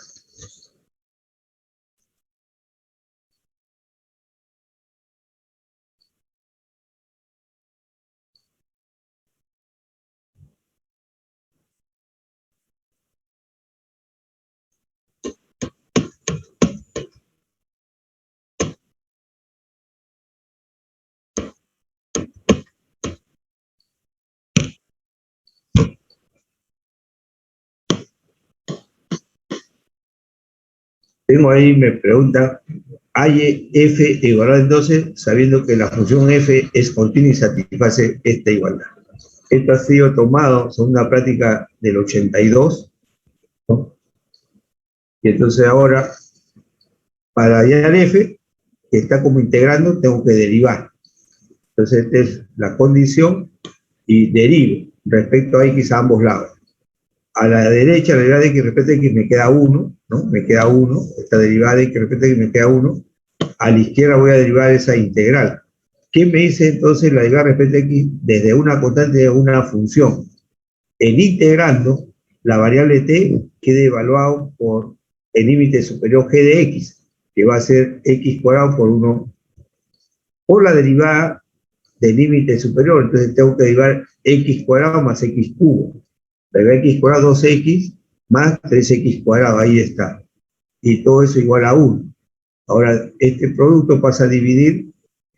Tengo ahí, me pregunta, ¿hay f igual entonces, sabiendo que la función f es continua y satisface esta igualdad? Esto ha sido tomado según una práctica del 82, ¿no? Y entonces ahora, para hallar f, que está como integrando, tengo que derivar. Entonces esta es la condición, y derivo respecto a x a ambos lados. A la derecha, la derivada de x respecto a x me queda 1, ¿no? Me queda 1, esta derivada de x respecto a x me queda 1. A la izquierda voy a derivar esa integral. ¿Qué me dice entonces la derivada respecto a x desde una constante de una función? En integrando, la variable t queda evaluado por el límite superior g de x, que va a ser x cuadrado por 1, por la derivada del límite superior. Entonces tengo que derivar x cuadrado más x cubo. La derivada de x cuadrado 2x más 3x cuadrado, ahí está. Y todo eso igual a 1. Ahora, este producto pasa a dividir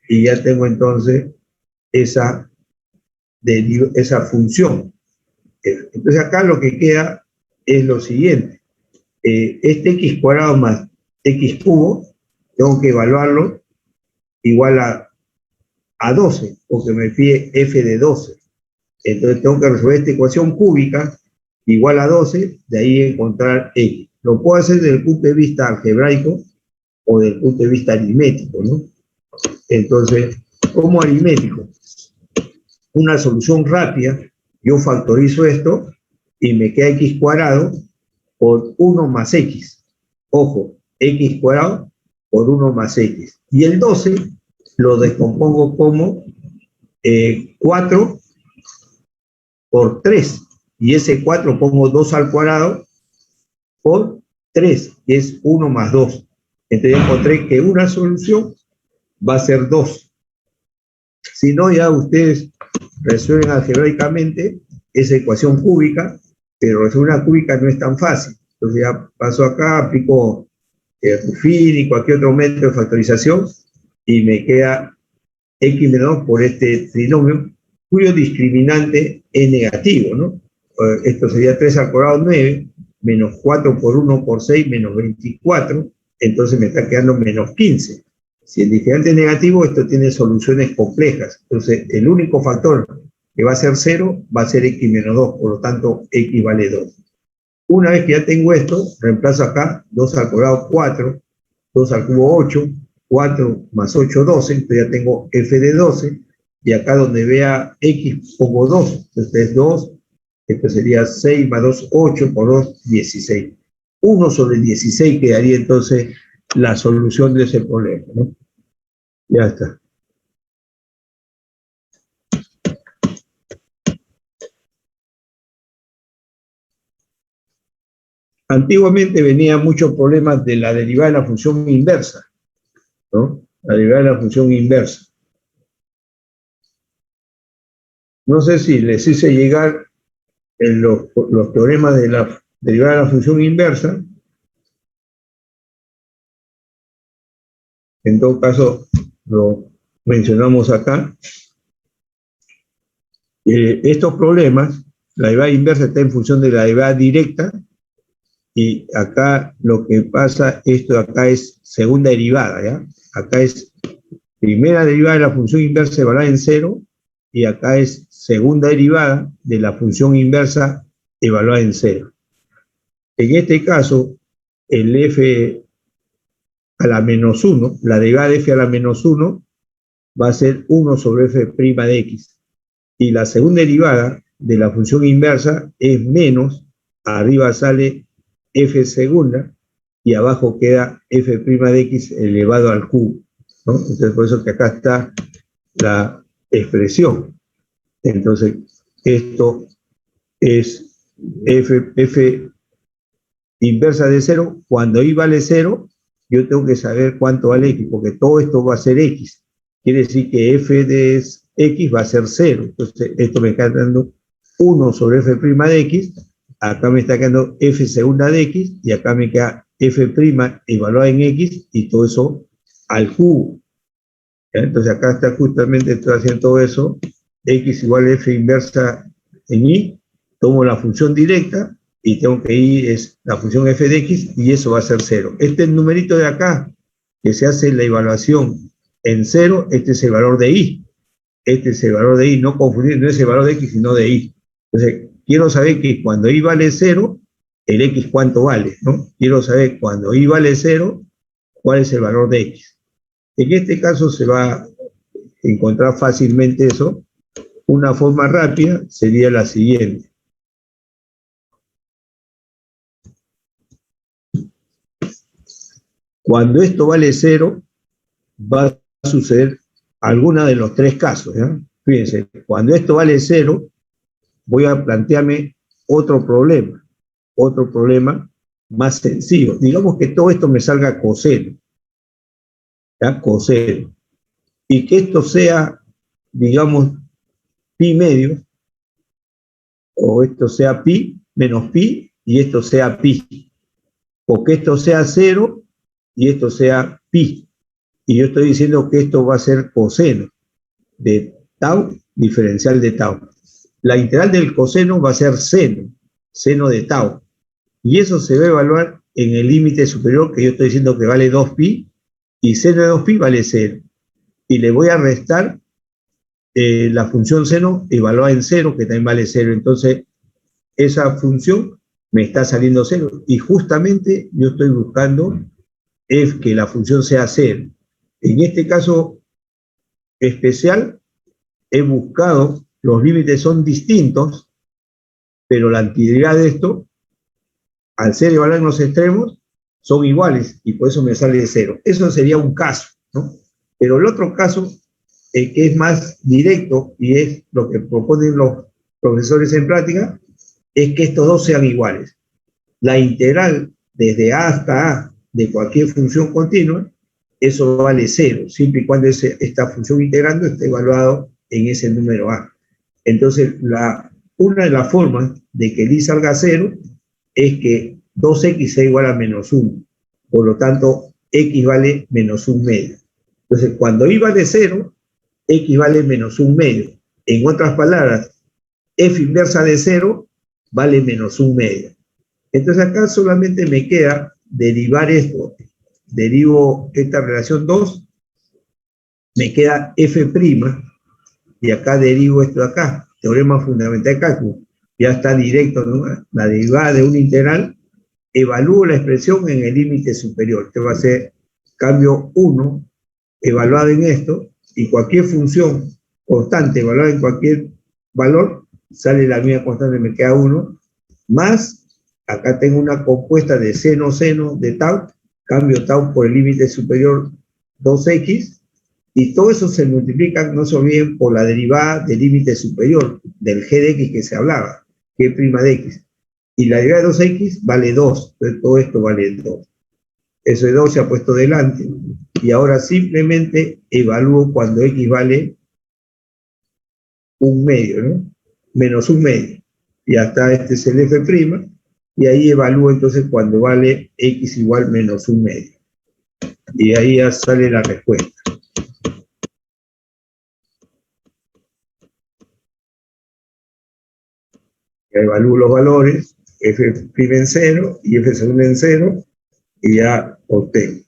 y ya tengo entonces esa función. Entonces acá lo que queda es lo siguiente. Este x cuadrado más x cubo, tengo que evaluarlo igual a 12, porque me pide f de 12. Entonces tengo que resolver esta ecuación cúbica igual a 12, de ahí encontrar x. Lo puedo hacer desde el punto de vista algebraico o desde el punto de vista aritmético, ¿no? Entonces, como aritmético, una solución rápida, yo factorizo esto y me queda x cuadrado por 1 más x. Ojo, x cuadrado por 1 más x. Y el 12 lo descompongo como 4 por 3. Y ese 4 pongo 2 al cuadrado por 3, que es 1 más 2. Entonces encontré que una solución va a ser 2. Si no, ya ustedes resuelven algebraicamente esa ecuación cúbica, pero resolver una cúbica no es tan fácil. Entonces ya paso acá, aplico Ruffin y cualquier otro método de factorización y me queda x menos 2 por este trinomio, cuyo discriminante es negativo, ¿no? Esto sería 3 al cuadrado 9, menos 4 por 1 por 6, menos 24, entonces me está quedando menos 15. Si el discriminante es negativo, esto tiene soluciones complejas. Entonces, el único factor que va a ser 0 va a ser x menos 2, por lo tanto, x vale 2. Una vez que ya tengo esto, reemplazo acá 2 al cuadrado 4, 2 al cubo 8, 4 más 8, 12, entonces ya tengo f de 12, y acá donde vea x pongo 2, entonces es 2, esto sería 6 más 2, 8, por 2, 16. 1 sobre 16 quedaría entonces la solución de ese problema, ¿no? Ya está. Antiguamente venían muchos problemas de la derivada de la función inversa, ¿no? La derivada de la función inversa. No sé si les hice llegar en los teoremas de la derivada de la función inversa. En todo caso, lo mencionamos acá. Estos problemas, la derivada inversa está en función de la derivada directa, y acá lo que pasa, esto de acá es segunda derivada, ¿ya? Acá es primera derivada de la función inversa evaluada en 0, y acá es segunda derivada de la función inversa evaluada en 0. En este caso, el f a la menos 1, la derivada de f a la menos 1 va a ser 1 sobre f' de x. Y la segunda derivada de la función inversa es menos, arriba sale f segunda, y abajo queda f' de x elevado al cubo, ¿no? Entonces, por eso que acá está la expresión. Entonces, esto es f inversa de 0. Cuando y vale 0, yo tengo que saber cuánto vale x, porque todo esto va a ser x. Quiere decir que f de x va a ser 0. Entonces, esto me está dando 1 sobre f' de x, acá me está quedando f segunda de x, y acá me queda f' evaluada en x, y todo eso al cubo. ¿Ya? Entonces, acá está justamente, estoy haciendo todo eso, x igual a f inversa en y, tomo la función directa, y tengo que ir, es la función f de x, y eso va a ser 0. Este es el numerito de acá, que se hace la evaluación en 0, este es el valor de y. Este es el valor de y, no confundir, no es el valor de x, sino de y. Entonces, quiero saber que cuando y vale 0, el x cuánto vale, ¿no? Quiero saber cuando y vale 0, cuál es el valor de x. En este caso se va a encontrar fácilmente eso. Una forma rápida sería la siguiente. Cuando esto vale 0, va a suceder alguna de los tres casos, ¿ya? Fíjense, cuando esto vale 0, voy a plantearme otro problema más sencillo. Digamos que todo esto me salga coseno, ¿ya? Coseno. Y que esto sea, digamos, pi medio, o esto sea pi menos pi, y esto sea pi. O que esto sea 0 y esto sea pi. Y yo estoy diciendo que esto va a ser coseno de tau diferencial de tau. La integral del coseno va a ser seno de tau. Y eso se va a evaluar en el límite superior, que yo estoy diciendo que vale 2pi, y seno de 2pi vale 0. Y le voy a restar la función seno evaluada en 0, que también vale 0. Entonces, esa función me está saliendo 0. Y justamente yo estoy buscando es que la función sea 0. En este caso especial, he buscado, los límites son distintos, pero la antigüedad de esto, al ser igual en los extremos, son iguales, y por eso me sale 0. Eso sería un caso, ¿no? Pero el otro caso, que es más directo, y es lo que proponen los profesores en práctica, es que estos dos sean iguales. La integral desde a hasta a de cualquier función continua, eso vale 0, siempre y cuando esta función integrando esté evaluado en ese número a. Entonces, una de las formas de que el y salga 0 es que 2x sea igual a menos 1. Por lo tanto, x vale menos 1 medio. Entonces, cuando y vale 0, x vale menos 1 medio. En otras palabras, f inversa de 0 vale menos 1 medio. Entonces acá solamente me queda derivar esto. Derivo esta relación 2, me queda f', y acá derivo esto de acá, teorema fundamental de cálculo. Ya está directo, ¿no? La derivada de una integral, evalúo la expresión en el límite superior. Este va a ser cambio 1, evaluado en esto, y cualquier función constante evaluada en cualquier valor, sale la misma constante, me queda 1, más acá tengo una compuesta de seno de tau, cambio tau por el límite superior 2x, y todo eso se multiplica, no se olviden, por la derivada del límite superior, del g de x que se hablaba, g' de x. Y la derivada de 2x vale 2, entonces todo esto vale 2. Eso de 2 se ha puesto delante, y ahora simplemente evalúo cuando x vale 1 medio, ¿no? Menos 1 medio. Y hasta este es el f', y ahí evalúo entonces cuando vale x igual menos 1 medio. Y ahí ya sale la respuesta. Ya evalúo los valores, f' en 0 y f segunda en 0, y ya obtengo.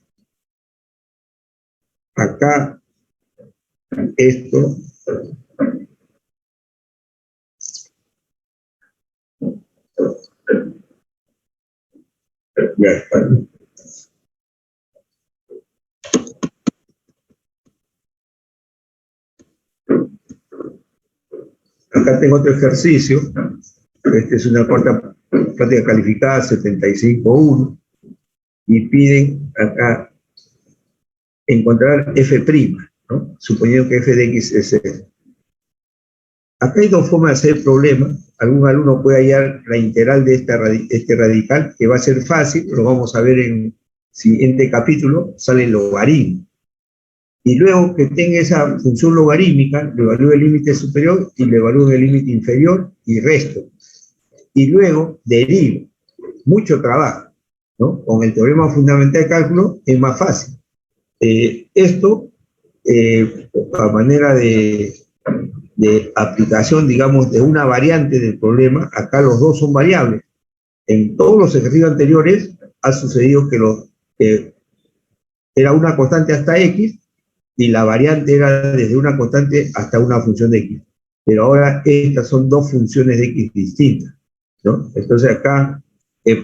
Acá, esto ya está. Acá tengo otro ejercicio. Este es una cuarta práctica calificada 75.1 y piden acá encontrar f', ¿no? Suponiendo que f de x es 0. Acá hay dos formas de hacer el problema. Algún alumno puede hallar la integral de este radical, que va a ser fácil, lo vamos a ver en el siguiente capítulo, sale el logaritmo. Y luego que tenga esa función logarítmica, le evalúo el límite superior y le evalúo el límite inferior y resto. Y luego derivo. Mucho trabajo, ¿no? Con el teorema fundamental de cálculo es más fácil. Esto, a manera de aplicación, digamos, de una variante del problema, acá los dos son variables. En todos los ejercicios anteriores ha sucedido que era una constante hasta x y la variante era desde una constante hasta una función de x. Pero ahora estas son dos funciones de x distintas, ¿no? Entonces acá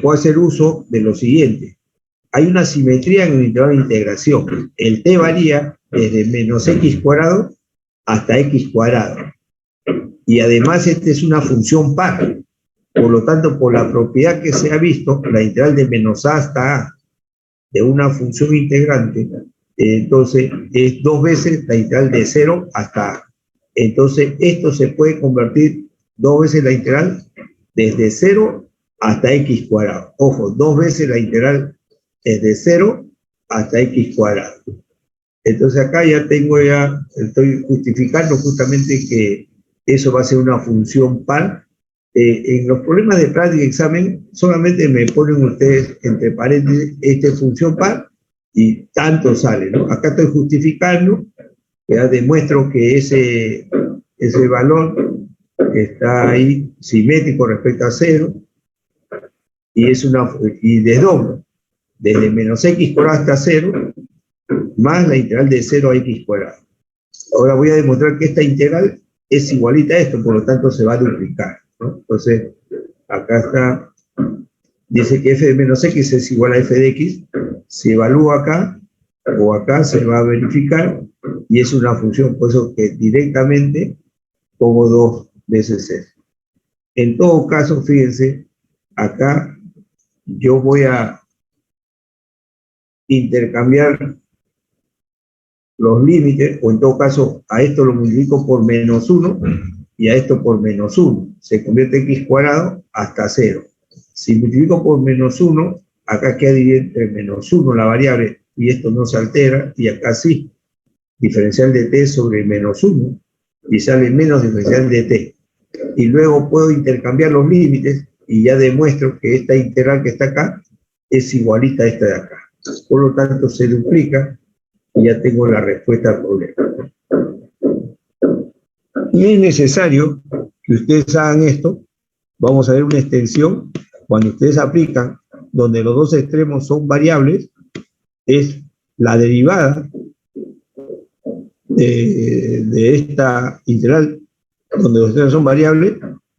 puedo hacer uso de lo siguiente. Hay una simetría en el intervalo de integración. El t varía desde menos x cuadrado hasta x cuadrado. Y además esta es una función par. Por lo tanto, por la propiedad que se ha visto, la integral de menos a hasta a de una función integrante, entonces es dos veces la integral de 0 hasta a. Entonces esto se puede convertir dos veces la integral desde 0 hasta x cuadrado. Ojo, dos veces la integral desde 0 hasta x cuadrado. Entonces acá estoy justificando justamente que eso va a ser una función par. En los problemas de práctica de examen solamente me ponen ustedes entre paréntesis esta función par y tanto sale, ¿no? Acá estoy justificando, ya demuestro que ese valor está ahí simétrico respecto a 0 y desdoblo desde menos x cuadrado hasta 0 más la integral de 0 a x cuadrado. Ahora voy a demostrar que esta integral es igualita a esto, por lo tanto se va a duplicar, ¿no? Entonces, acá está, dice que f de menos x es igual a f de x, se evalúa acá, o acá se va a verificar, y es una función, por eso que directamente pongo dos veces f. En todo caso, fíjense, acá yo voy a intercambiar los límites, o en todo caso, a esto lo multiplico por menos 1 y a esto por menos 1. Se convierte en x cuadrado hasta 0. Si multiplico por menos 1, acá queda dividido entre menos 1 la variable y esto no se altera, y acá sí. Diferencial de t sobre menos 1 y sale menos diferencial de t. Y luego puedo intercambiar los límites y ya demuestro que esta integral que está acá es igualita a esta de acá. Por lo tanto, se duplica y ya tengo la respuesta al problema. Y es necesario que ustedes hagan esto. Vamos a ver una extensión. Cuando ustedes aplican, donde los dos extremos son variables, es la derivada de esta integral, donde los extremos son variables,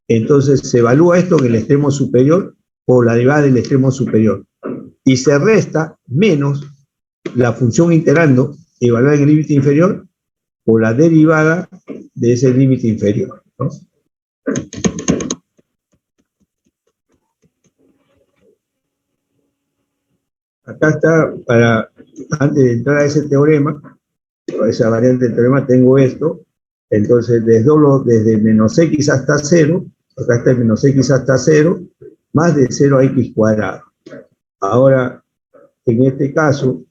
entonces se evalúa esto en el extremo superior por la derivada del extremo superior. Y se resta menos la función integrando, evaluada en el límite inferior, por la derivada de ese límite inferior, ¿no? Acá está, antes de entrar a ese teorema, a esa variante del teorema, tengo esto. Entonces desdoblo desde menos x hasta 0, acá está el menos x hasta 0, más de 0 a x cuadrado. Ahora, en este caso,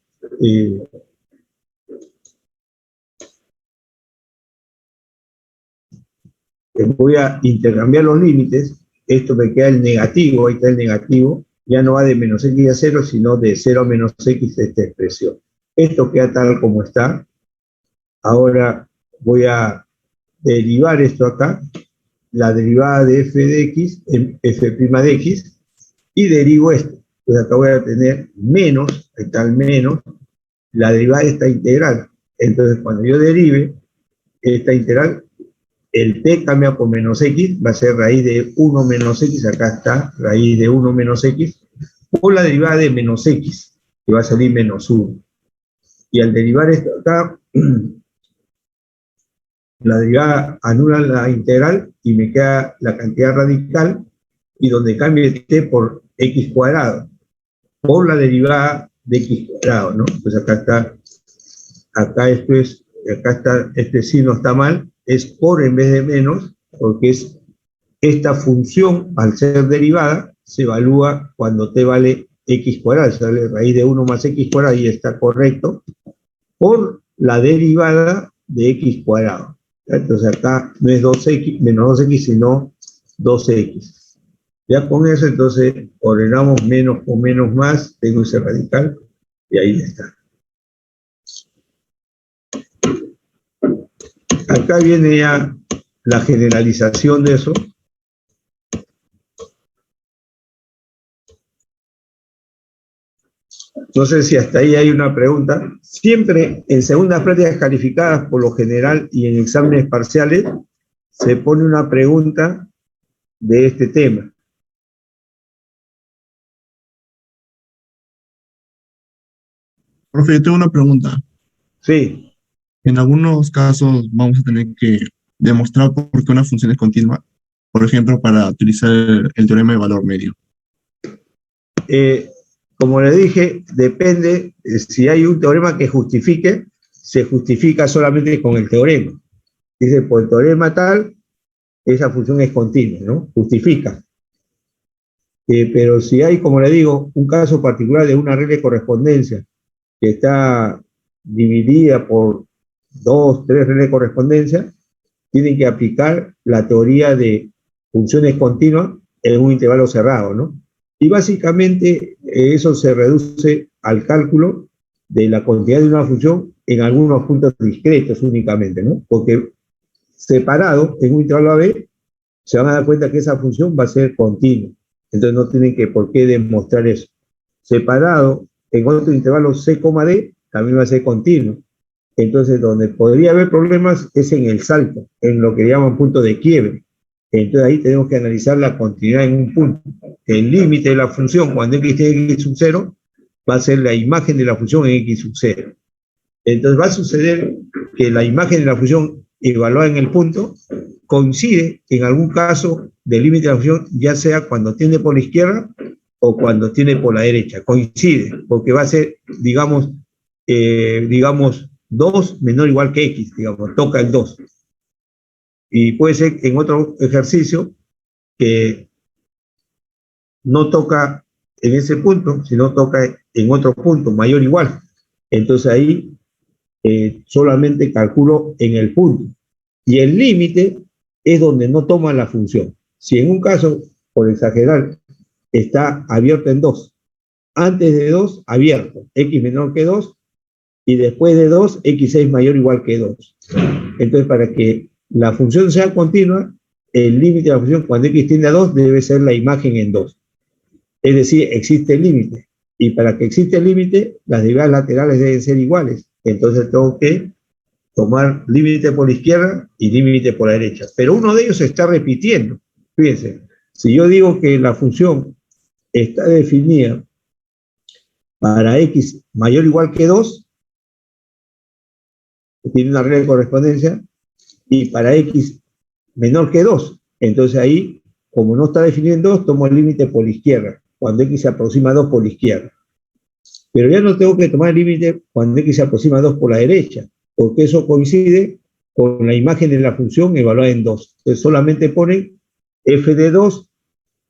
voy a intercambiar los límites, esto me queda el negativo, ahí está el negativo, ya no va de menos x a 0, sino de 0 a menos x esta expresión. Esto queda tal como está. Ahora voy a derivar esto acá, la derivada de f de x en f' de x, y derivo esto. Entonces acá voy a tener menos, ahí está el menos, la derivada de esta integral. Entonces cuando yo derive esta integral, el t cambia por menos x, va a ser raíz de 1 menos x, acá está, raíz de 1 menos x, por la derivada de menos x, que va a salir menos 1. Y al derivar esto acá, la derivada anula la integral y me queda la cantidad radical, y donde cambie t por x cuadrado, por la derivada de x cuadrado, ¿no? Pues acá esto es, acá está, este signo está mal, es por en vez de menos, porque es esta función, al ser derivada, se evalúa cuando t vale x cuadrado, sale raíz de 1 más x cuadrado y está correcto, por la derivada de x cuadrado. Entonces acá no es 2x, menos 2x, sino 2x. Ya con eso, entonces, ordenamos menos con menos más, tengo ese radical, y ahí está. Acá viene ya la generalización de eso. No sé si hasta ahí hay una pregunta. Siempre en segundas prácticas calificadas, por lo general, y en exámenes parciales, se pone una pregunta de este tema. Profe, yo tengo una pregunta. Sí, En algunos casos vamos a tener que demostrar por qué una función es continua. Por ejemplo, para utilizar el teorema de valor medio. como le dije, depende, si hay un teorema que justifique, se justifica solamente con el teorema. Dice, por el teorema tal, esa función es continua, ¿no? Justifica. Pero si hay, como le digo, un caso particular de una regla de correspondencia que está dividida por 2, 3 reglas de correspondencia, tienen que aplicar la teoría de funciones continuas en un intervalo cerrado, ¿no? Y básicamente eso se reduce al cálculo de la continuidad de una función en algunos puntos discretos únicamente, ¿no? Porque separado en un intervalo AB, se van a dar cuenta que esa función va a ser continua. Entonces no tienen que por qué demostrar eso. Separado en otro intervalo C, D, también va a ser continuo. Entonces, donde podría haber problemas es en el salto, en lo que llaman punto de quiebre. Entonces ahí tenemos que analizar la continuidad en un punto. El límite de la función cuando x tiene x sub 0 va a ser la imagen de la función en x sub 0. Entonces va a suceder que la imagen de la función evaluada en el punto coincide en algún caso del límite de la función, ya sea cuando tiende por la izquierda o cuando tiende por la derecha. Coincide, porque va a ser, digamos, 2 menor o igual que x, digamos, toca el 2. Y puede ser en otro ejercicio que no toca en ese punto, sino toca en otro punto, mayor o igual. Entonces ahí solamente calculo en el punto. Y el límite es donde no toma la función. Si en un caso, por exagerar, está abierto en 2, antes de 2, abierto, x menor que 2, y después de 2, x es mayor o igual que 2. Entonces, para que la función sea continua, el límite de la función cuando x tiende a 2 debe ser la imagen en 2. Es decir, existe el límite. Y para que exista el límite, las derivadas laterales deben ser iguales. Entonces tengo que tomar límite por la izquierda y límite por la derecha. Pero uno de ellos se está repitiendo. Fíjense, si yo digo que la función está definida para x mayor o igual que 2, tiene una regla de correspondencia, y para x menor que 2, entonces ahí, como no está definido en 2, tomo el límite por la izquierda, cuando x se aproxima a 2 por la izquierda. Pero ya no tengo que tomar el límite cuando x se aproxima a 2 por la derecha, porque eso coincide con la imagen de la función evaluada en 2. Entonces solamente ponen f de 2,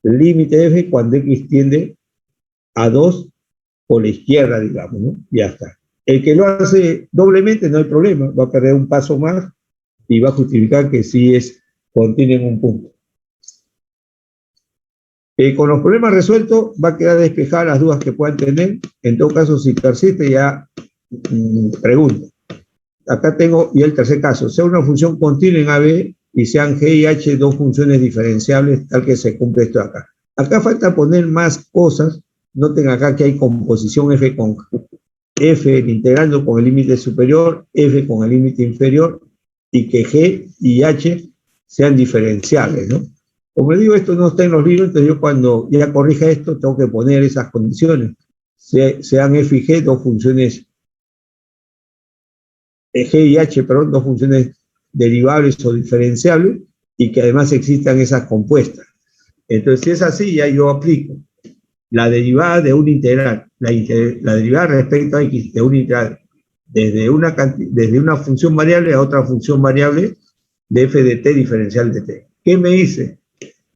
límite de f cuando x tiende a 2 por la izquierda, digamos, ¿no? Ya está. El que lo hace doblemente no hay problema, va a perder un paso más y va a justificar que sí es continuo en un punto. Con los problemas resueltos va a quedar despejadas las dudas que puedan tener. En todo caso, si persiste, ya pregunto. Acá tengo, y el tercer caso, sea una función continua en AB y sean G y H dos funciones diferenciables, tal que se cumple esto acá. Acá falta poner más cosas. Noten acá que hay composición F con F integrando con el límite superior, F con el límite inferior, y que G y H sean diferenciables, ¿no? Como les digo, esto no está en los libros, entonces yo cuando ya corrija esto, tengo que poner esas condiciones. Sean F y G dos funciones, G y H, perdón, dos funciones derivables o diferenciables y que además existan esas compuestas. Entonces, si es así, ya yo aplico la derivada de un integral, la derivada respecto a x de un integral, desde una función variable a otra función variable de f de t diferencial de t. ¿Qué me dice?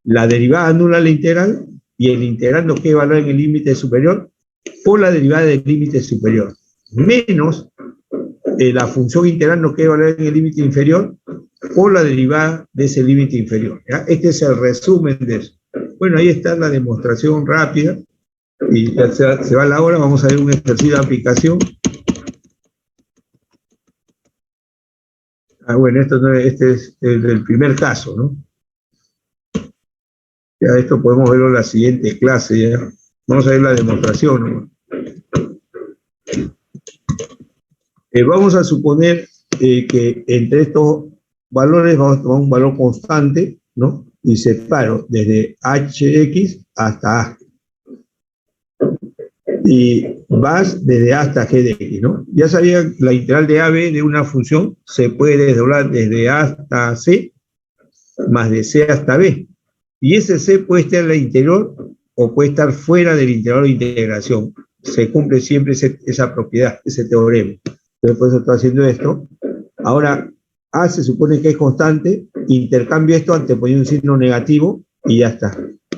La derivada anula la integral y el integrando que valor en el límite superior por la derivada del límite superior, menos la función integral no queda valor en el límite inferior por la derivada de ese límite inferior. ¿Ya? Este es el resumen de eso. Bueno, ahí está la demostración rápida y ya se va la hora. Vamos a ver un ejercicio de aplicación. Bueno, este es el primer caso, ¿no? Ya esto podemos verlo en la siguiente clase, ¿ya? Vamos a ver la demostración, ¿no? Vamos a suponer que entre estos valores vamos a tomar un valor constante, ¿no? Y separo desde hx hasta a. Y vas desde a hasta g de x, ¿no? Ya sabían, la integral de ab de una función se puede desdoblar desde a hasta c más de c hasta b. Y ese c puede estar en el interior o puede estar fuera del integral de integración. Se cumple siempre esa propiedad, ese teorema. Entonces, por eso estoy haciendo esto. Ahora, a se supone que es constante, intercambio esto anteponiendo un signo negativo y ya está.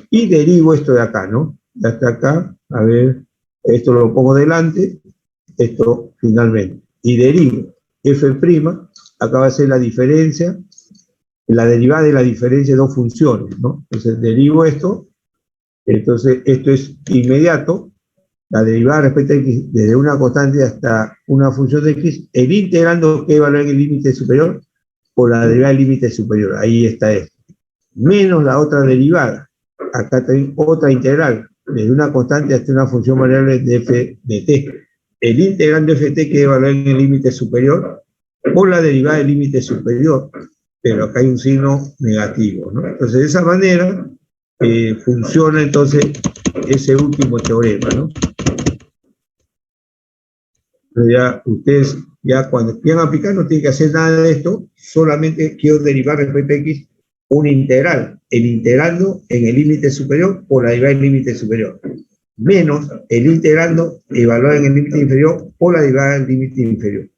Y derivo esto de acá, ¿no? Ya está acá, a ver, esto lo pongo delante, esto finalmente. Y derivo f', acá va a ser la diferencia, la derivada de la diferencia de dos funciones, ¿no? Entonces, derivo esto, entonces esto es inmediato, la derivada respecto a x desde una constante hasta una función de x, el integrando que valor en el límite superior por la derivada del límite superior. Ahí está esto. Menos la otra derivada. Acá tengo otra integral, desde una constante hasta una función variable de f de t. El integrando ft que valor en el límite superior por la derivada del límite superior. Pero acá hay un signo negativo, ¿no? Entonces, de esa manera funciona entonces ese último teorema, ¿no? Ya ustedes, ya cuando quieran aplicar, no tienen que hacer nada de esto, solamente quiero derivar respecto a x un integral, el integrando en el límite superior por la derivada del límite superior, menos el integrando evaluado en el límite inferior por la derivada del límite inferior.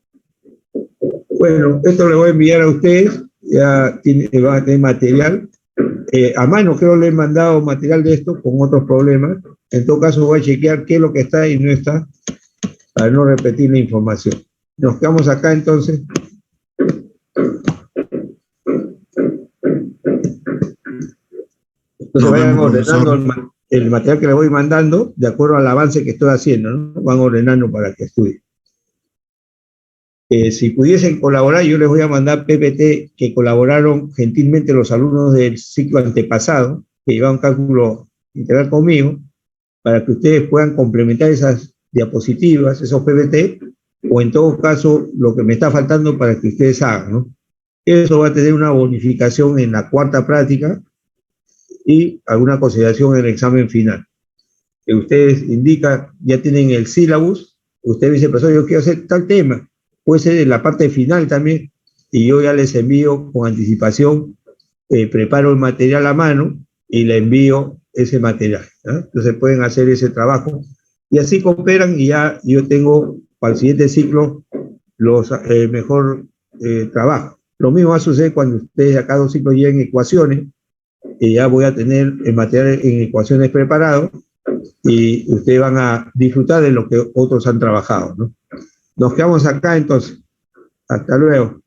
Bueno, esto le voy a enviar a ustedes, ya van a tener material. A mano creo le he mandado material de esto con otros problemas. En todo caso voy a chequear qué es lo que está y no está, para no repetir la información. Nos quedamos acá entonces. Entonces vayan ordenando el material que les voy mandando de acuerdo al avance que estoy haciendo, ¿no? Van ordenando para que estudien. Si pudiesen colaborar, yo les voy a mandar PPT que colaboraron gentilmente los alumnos del ciclo antepasado, que llevaban cálculo integral conmigo, para que ustedes puedan complementar esas diapositivas, esos PPT, o en todo caso, lo que me está faltando para que ustedes hagan, ¿no? Eso va a tener una bonificación en la cuarta práctica y alguna consideración en el examen final. Que ustedes indican, ya tienen el sílabus, usted dice, profesor, yo quiero hacer tal tema, puede ser en la parte final también, y yo ya les envío con anticipación, preparo el material a mano y le envío ese material, ¿no? Entonces pueden hacer ese trabajo y así cooperan y ya yo tengo para el siguiente ciclo los mejor trabajo. Lo mismo va a suceder cuando ustedes a cada ciclo lleguen ecuaciones, y ya voy a tener el material en ecuaciones preparado y ustedes van a disfrutar de lo que otros han trabajado, ¿no? Nos quedamos acá entonces. Hasta luego.